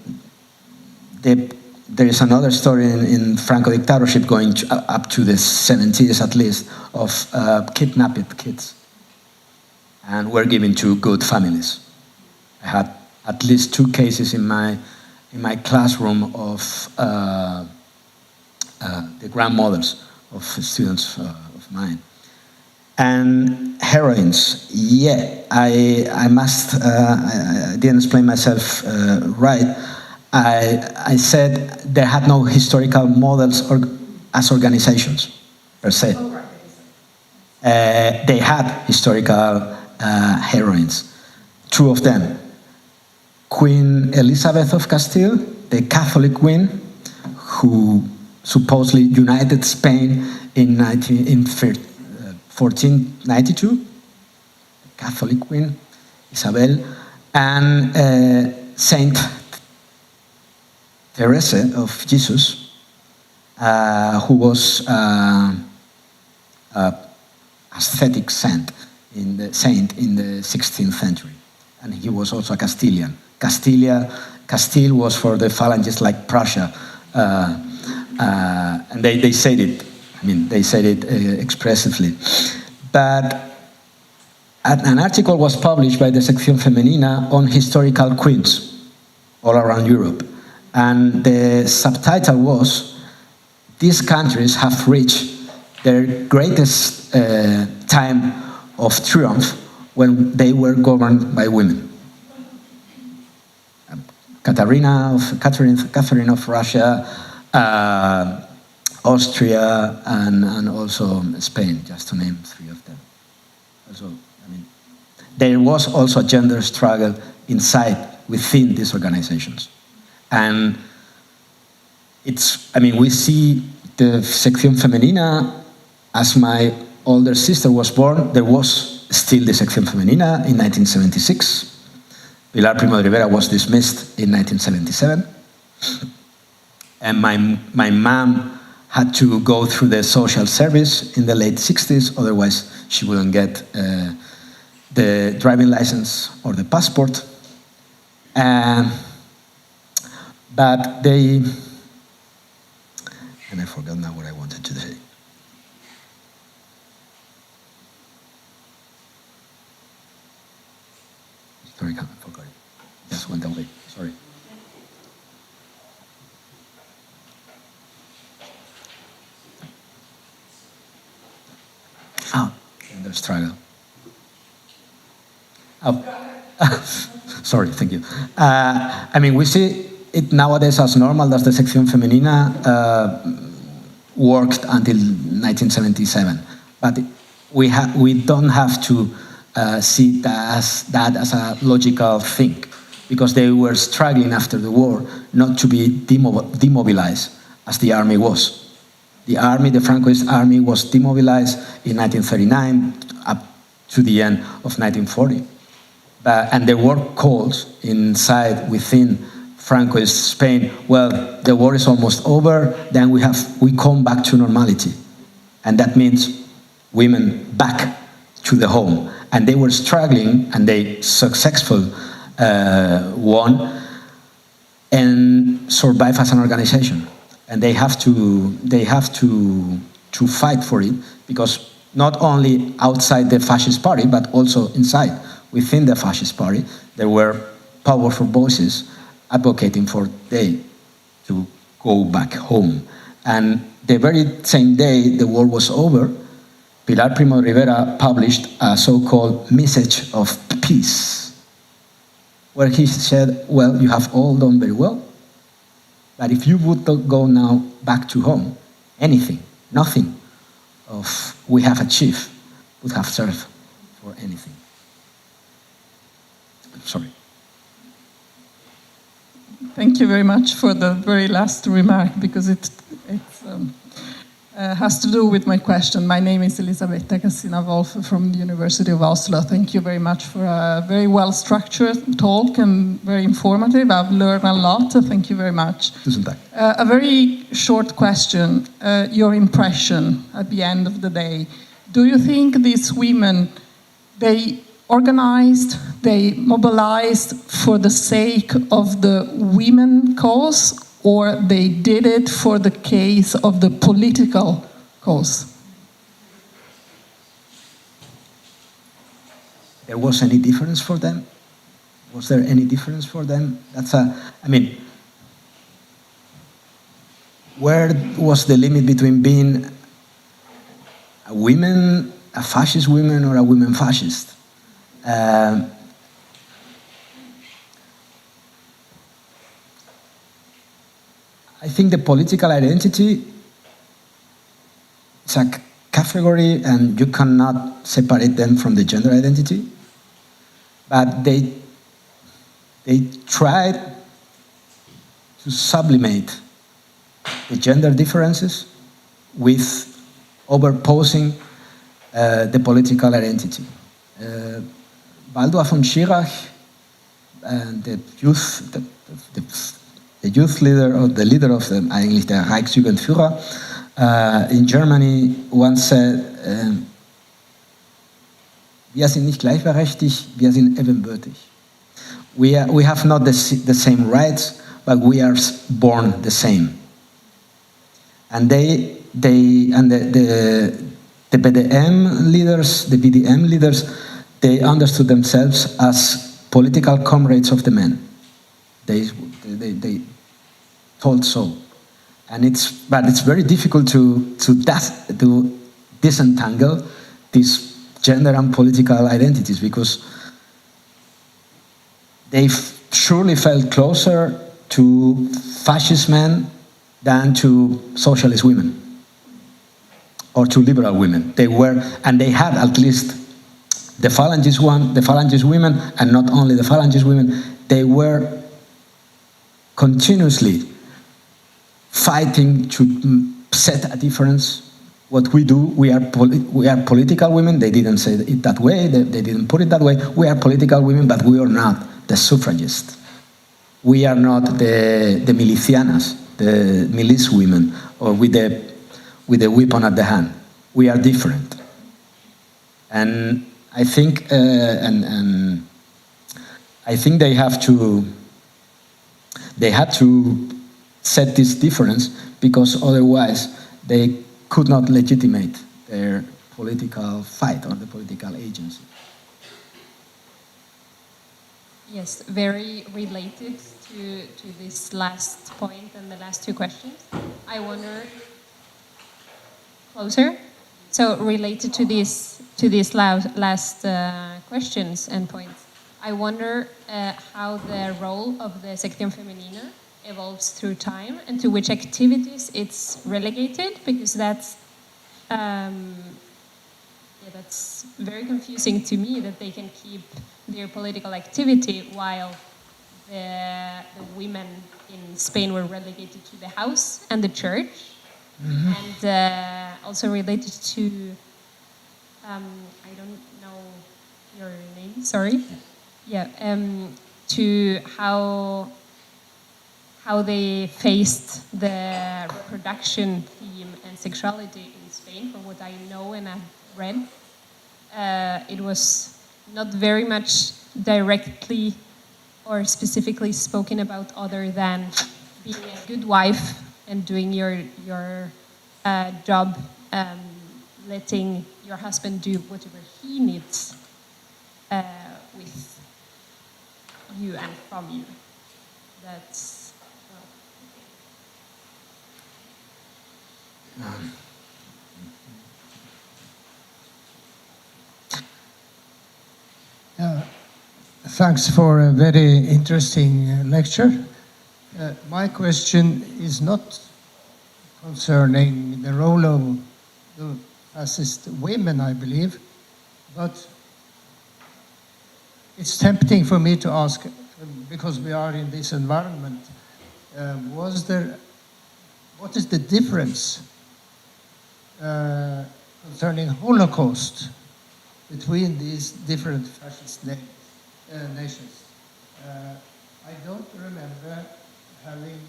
there is another story in Franco dictatorship going up to the 70s at least of kidnapped kids, and were given to good families. I had at least 2 cases in my classroom of the grandmothers of students of mine. And heroines, yeah, I didn't explain myself right. I said they had no historical models as organizations, per se. They had historical heroines, 2 of them. Queen Elizabeth of Castile, the Catholic queen, who supposedly united Spain in 1492, Catholic Queen Isabel, and Saint Teresa of Jesus, who was ascetic saint in the 16th century, and he was also a Castilian. Castile was for the Phalangists like Prussia, and they said it. I mean, they said it expressively. But an article was published by the Sección Femenina on historical queens all around Europe. And the subtitle was, "These countries have reached their greatest time of triumph when they were governed by women." Catherine of Russia, Austria, and also Spain, just to name 3 of them. Also, I mean, there was also a gender struggle within these organizations. And we see the Sección Femenina, as my older sister was born, there was still the Sección Femenina in 1976. Pilar Primo de Rivera was dismissed in 1977. And my mom had to go through the social service in the late 60s, otherwise she wouldn't get the driving license or the passport. But and I forgot now what I wanted to say. Sorry, I forgot it. Just went away, sorry. their struggle. Oh. Sorry, thank you. I mean, we see it nowadays as normal that the sección femenina worked until 1977, but we don't have to see that as a logical thing, because they were struggling after the war not to be demobilized as the army was. The army, the Francoist army, was demobilized in 1939 up to the end of 1940. And there were calls within Francoist Spain, well, the war is almost over, then we come back to normality. And that means women back to the home. And they were struggling, and they successfully won and survive as an organization. And they have to fight for it, because not only outside the fascist party, but also inside, within the fascist party, there were powerful voices advocating for they to go back home. And the very same day the war was over, Pilar Primo de Rivera published a so-called message of peace, where he said, well, you have all done very well, but if you would go now back to home, nothing of we have achieved would have served for anything. Sorry. Thank you very much for the very last remark, because it has to do with my question. My name is Elisabetta Cassina-Wolf from the University of Oslo. Thank you very much for a very well-structured talk and very informative. I've learned a lot. Thank you very much. A very short question. Your impression at the end of the day. Do you think these women, they organized, they mobilized for the sake of the women cause, or they did it for the case of the political cause? There was any difference for them? Was there any difference for them? Where was the limit between being a woman, a fascist woman, or a woman fascist? I think the political identity is a category, and you cannot separate them from the gender identity. But they tried to sublimate the gender differences with overposing the political identity. Baldur von Schirach, the youth leader, or the leader of eigentlich der Reichsjugendführer in Germany, once said, wir sind nicht gleichberechtigt, wir sind ebenbürtig. We have not the same rights, but we are born the same. And the BDM leaders, they understood themselves as political comrades of the men. They told so, but it's very difficult to disentangle these gender and political identities, because they surely felt closer to fascist men than to socialist women or to liberal women. They had at least the Phalangist women, and not only the Phalangist women, they were continuously fighting to set a difference. What we do, we are political women. They didn't say it that way. They didn't put it that way. We are political women, but we are not the suffragists. We are not the milicianas, the milice women, or with the weapon at the hand. We are different. And I think, I think they had to set this difference, because otherwise they could not legitimate their political fight or the political agency. Yes, very related to this last point and the last two questions. I wonder, closer? So related to this to these last questions and points, I wonder how the role of the Sección Femenina evolves through time and to which activities it's relegated, because that's very confusing to me, that they can keep their political activity while the women in Spain were relegated to the house and the church. Mm-hmm. And also related to, I don't know your name, sorry. Yeah, to how they faced the reproduction theme and sexuality in Spain. From what I know and I've read, it was not very much directly or specifically spoken about, other than being a good wife and doing your job, letting your husband do whatever he needs with you and from you. That's Thanks for a very interesting lecture. My question is not concerning the role of the fascist women, I believe, but it's tempting for me to ask, because we are in this environment, what is the difference concerning Holocaust between these different fascist nations? I don't remember having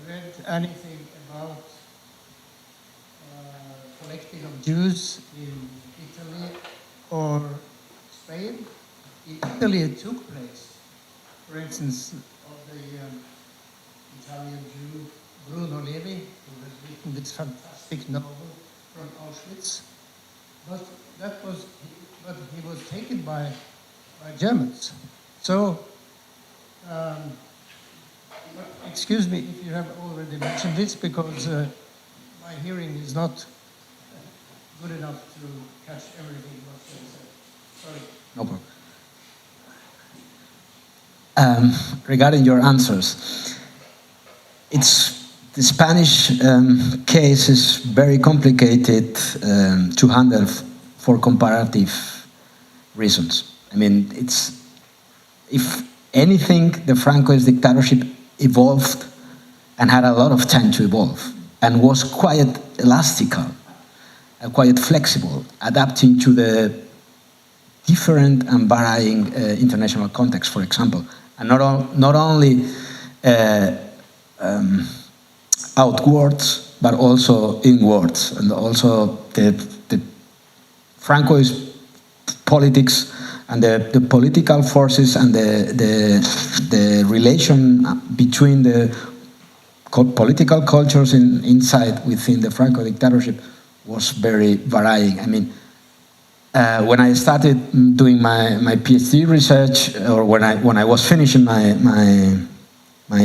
read anything about collecting of Jews in Italy or Spain. In Italy it took place, for instance, of the Italian Jew Bruno Levi, who has written this fantastic novel from Auschwitz. But he was taken by Germans. So, excuse me if you have already mentioned this, because my hearing is not good enough to catch everything what you said. Sorry. No problem. Regarding your answers, the Spanish case is very complicated to handle for comparative reasons. I mean, if anything, the Francoist dictatorship evolved and had a lot of time to evolve and was quite elastical, quite flexible, adapting to the different and varying international context, for example, and not only outwards, but also inwards, and also the Francoist politics and the political forces and the relation between the political cultures within the Franco dictatorship was very varying. I mean, when I started doing my PhD research, or when I was finishing my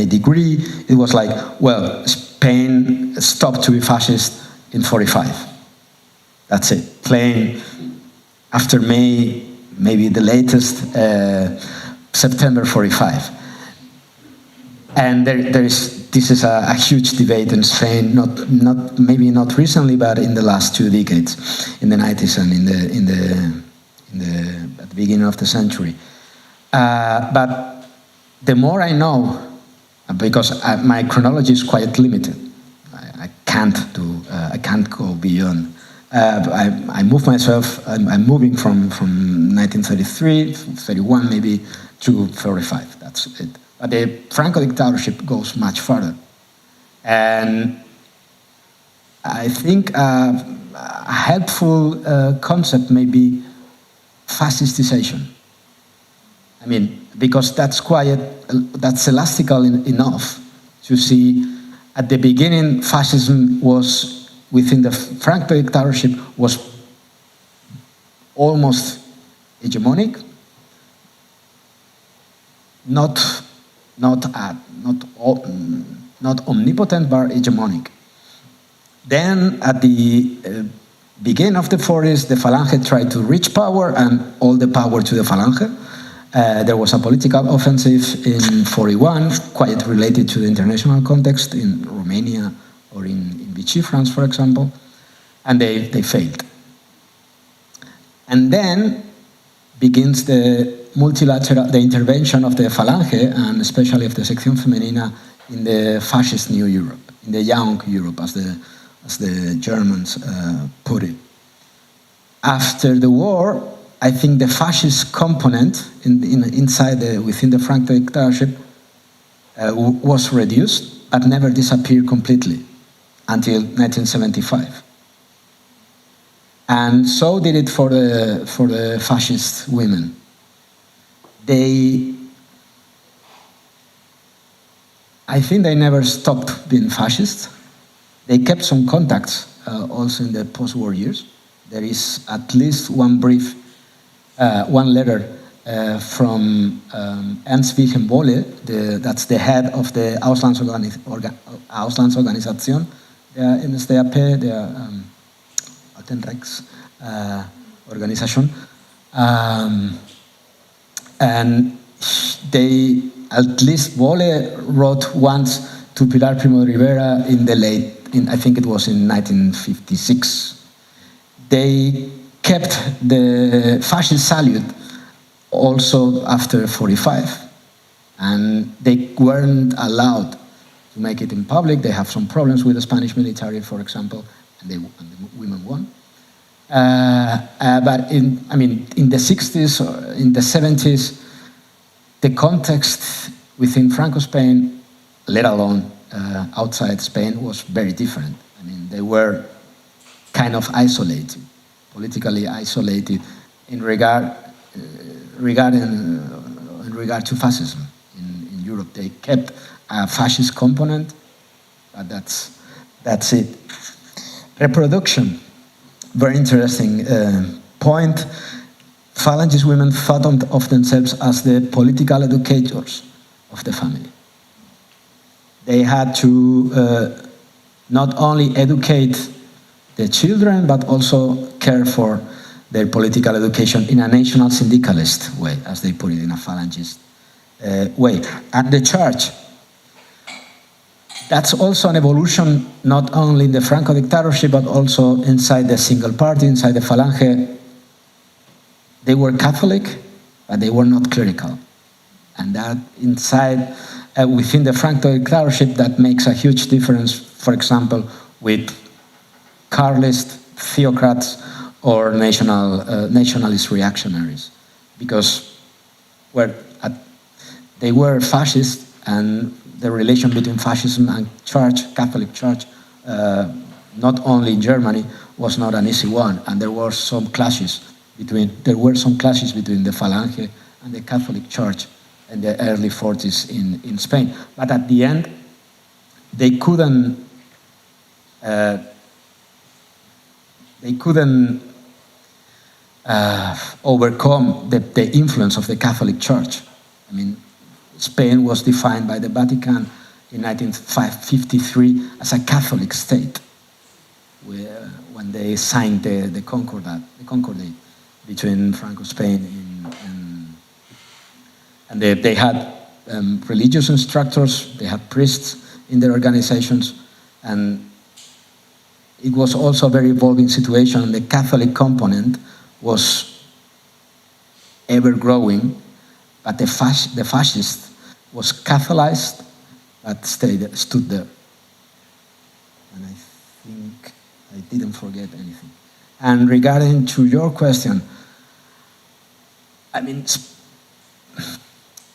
degree, it was like, well, Spain stopped to be fascist in 1945. That's it. Plain after May, maybe the latest, September 1945. And this is a huge debate in Spain, maybe not recently, but in the last 2 decades, in the 90s and at the beginning of the century. But the more I know, because my chronology is quite limited, I can't go beyond. I move myself. I'm moving from 1933, 31 maybe to 35. That's it. But the Franco dictatorship goes much further, and I think a helpful concept may be fascistization. I mean, because that's elastical enough to see. At the beginning, fascism was within the Franco dictatorship was almost hegemonic, not omnipotent, but hegemonic. Then, at the beginning of the 40s, the Falange tried to reach power and all the power to the Falange. There was a political offensive in 41, quite related to the international context in Romania or in Vichy, France, for example, and they failed. And then begins the intervention of the Falange, and especially of the Sección Femenina, in the fascist New Europe, in the young Europe, as the Germans put it. After the war, I think the fascist component within the Franco dictatorship was reduced, but never disappeared completely until 1975. And so did it for the fascist women. I think they never stopped being fascist. They kept some contacts also in the post-war years. There is at least one letter from Ernst Wilhelm Bolle, that's the head of the Auslandsorganisation, der NSDAP, der Altenrex organization. And they, at least Bolle wrote once to Pilar Primo de Rivera I think it was in 1956. They kept the fascist salute also after 45. And they weren't allowed to make it in public. They have some problems with the Spanish military, for example, and the women won. But in the 60s or in the 70s, the context within Franco Spain, let alone outside Spain, was very different. I mean, they were kind of isolated, politically isolated in regard to fascism in Europe. They kept a fascist component, but that's it. Reproduction, very interesting point. Phalangist women thought of themselves as the political educators of the family. They had to not only educate the children, but also care for their political education in a national syndicalist way, as they put it, in a Phalangist way. And the church, that's also an evolution, not only in the Franco dictatorship, but also inside the single party, inside the Falange. They were Catholic, but they were not clerical. And that inside, within the Franco dictatorship, that makes a huge difference, for example, with Carlist theocrats or nationalist reactionaries. Because they were fascist, and the relation between fascism and church, Catholic Church, not only in Germany, was not an easy one. And there were some clashes between the Falange and the Catholic Church in the early 40s in Spain. But at the end, they couldn't overcome the influence of the Catholic Church. I mean, Spain was defined by the Vatican in 1953 as a Catholic state, when they signed the Concordate between Franco Spain and they had religious instructors, they had priests in their organizations, and it was also a very evolving situation. The Catholic component was ever growing, but the fascist was Catholicized, but stood there. And I think I didn't forget anything. And regarding to your question, I mean,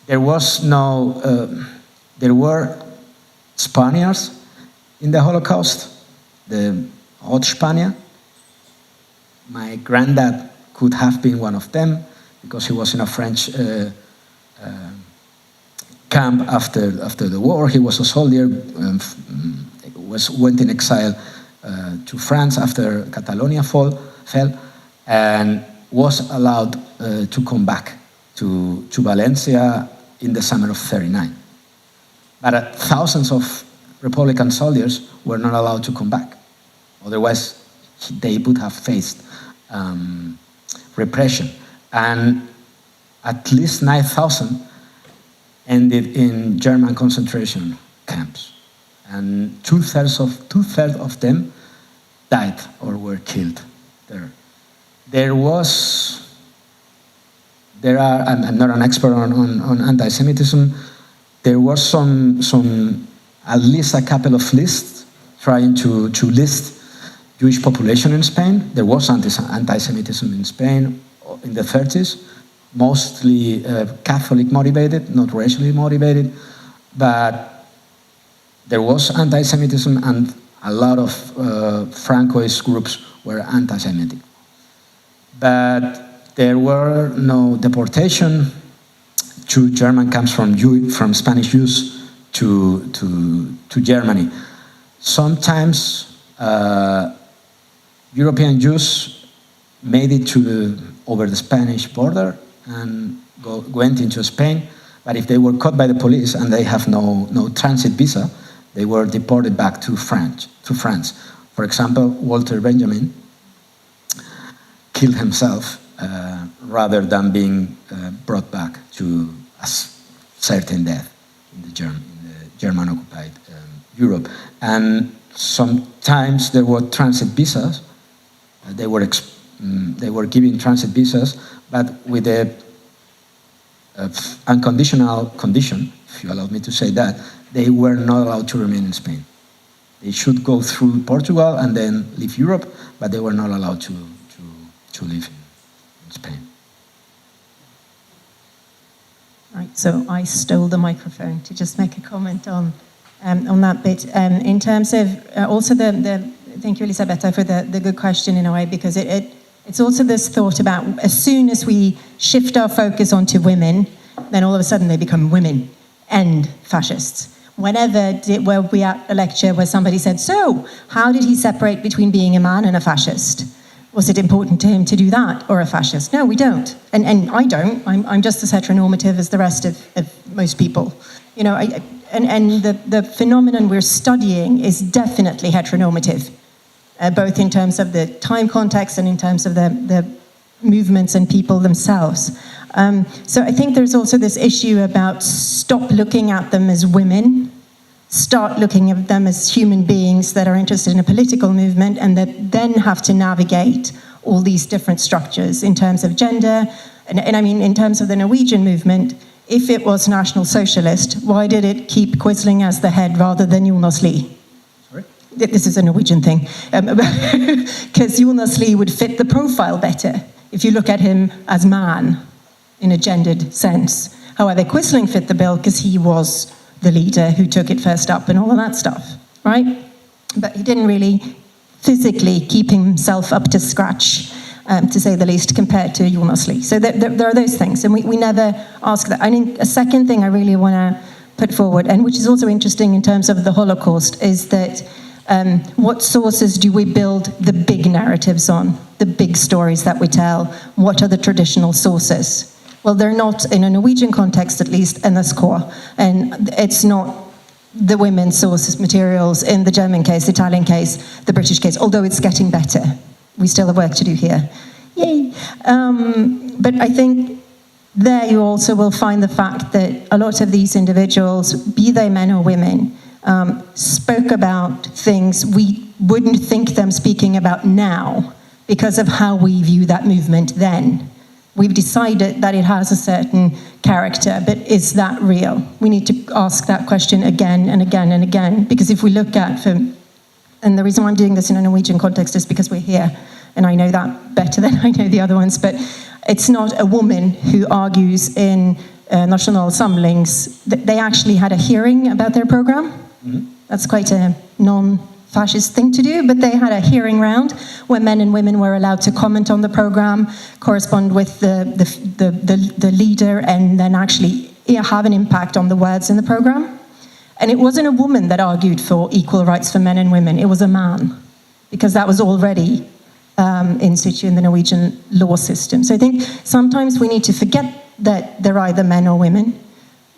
there were Spaniards in the Holocaust, the Hot Spaniard. My granddad could have been one of them because he was in a French camp after the war. He was a soldier, went in exile to France after Catalonia fell, and was allowed to come back to Valencia in the summer of '39. But thousands of Republican soldiers were not allowed to come back. Otherwise, they would have faced repression. And at least 9,000 ended in German concentration camps. And two-thirds of them died or were killed there. I'm not an expert on anti-Semitism. There was some at least a couple of lists trying to list Jewish population in Spain. There was anti-Semitism in Spain in the 30s, mostly Catholic motivated, not racially motivated, but there was anti-Semitism, and a lot of Francoist groups were anti-Semitic. But there were no deportation to German camps from Spanish Jews to Germany. Sometimes European Jews made it over the Spanish border and went into Spain, but if they were caught by the police and they have no transit visa, they were deported back to France. For example, Walter Benjamin killed himself rather than being brought back to a certain death in the German-occupied Europe. And sometimes there were transit visas. They were giving transit visas, but with a unconditional condition, if you allow me to say that, they were not allowed to remain in Spain. They should go through Portugal and then leave Europe, but they were not allowed to live in Spain. Right, so I stole the microphone to just make a comment on that bit. In terms of also thank you, Elisabetta, for the good question in a way, because it's also this thought about as soon as we shift our focus onto women, then all of a sudden they become women and fascists. Were we at a lecture where somebody said, so how did he separate between being a man and a fascist? Was it important to him to do that, or a fascist? No, we don't. And I don't. I'm just as heteronormative as the rest of most people. You know, and the phenomenon we're studying is definitely heteronormative, both in terms of the time context and in terms of the movements and people themselves. So I think there's also this issue about stop looking at them as women, start looking at them as human beings that are interested in a political movement and that then have to navigate all these different structures in terms of gender. And I mean, in terms of the Norwegian movement, if it was National Socialist, why did it keep Quisling as the head rather than Jonas Lie? Sorry? This is a Norwegian thing. Because Jonas Lie would fit the profile better if you look at him as man in a gendered sense. However, Quisling fit the bill because he was the leader who took it first up and all of that stuff, right? But he didn't really physically keep himself up to scratch, to say the least, compared to Jonas Lie. So there are those things, and we never ask that. I think a second thing I really want to put forward, and which is also interesting in terms of the Holocaust, is that what sources do we build the big narratives on, the big stories that we tell? What are the traditional sources? Well, they're not, in a Norwegian context at least, NSK, and it's not the women's sources materials in the German case, the Italian case, the British case, although it's getting better. We still have work to do here. Yay! But I think there you also will find the fact that a lot of these individuals, be they men or women, spoke about things we wouldn't think them speaking about now because of how we view that movement then. We've decided that it has a certain character, but is that real? We need to ask that question again and again and again, because if we look at, and the reason why I'm doing this in a Norwegian context is because we're here, and I know that better than I know the other ones, but it's not a woman who argues in National Samlings. They actually had a hearing about their program. Mm-hmm. That's quite a non-fascist thing to do, but they had a hearing round where men and women were allowed to comment on the program, correspond with the leader, and then actually have an impact on the words in the program. And it wasn't a woman that argued for equal rights for men and women, it was a man, because that was already in situ in the Norwegian law system. So I think sometimes we need to forget that they're either men or women,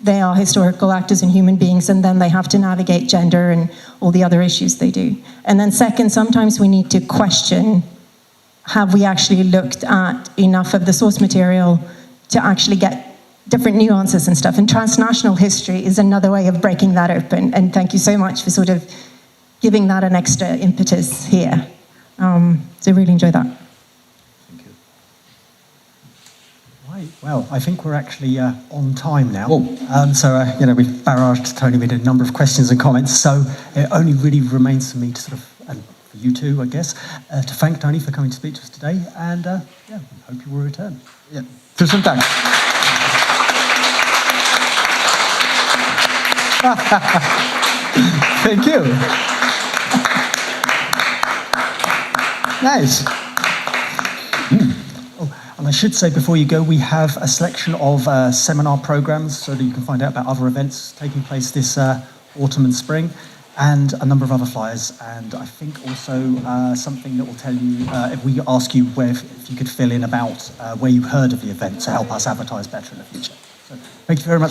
they are historical actors and human beings, and then they have to navigate gender and all the other issues they do. And then second, sometimes we need to question, have we actually looked at enough of the source material to actually get different nuances and stuff? And transnational history is another way of breaking that open. And thank you so much for sort of giving that an extra impetus here. So really enjoy that. Thank you. Right, well, I think we're actually on time now. We've barraged Toni with a number of questions and comments, so it only really remains for me to sort of, and for you too, I guess, to thank Toni for coming to speak to us today, and we hope you will return. Yeah. Tusen tack. Thank you. Nice. And I should say before you go, we have a selection of seminar programs so that you can find out about other events taking place this autumn and spring, and a number of other flyers. And I think also something that will tell you, if we ask you if you could fill in about where you heard of the event to help us advertise better in the future. So thank you very much for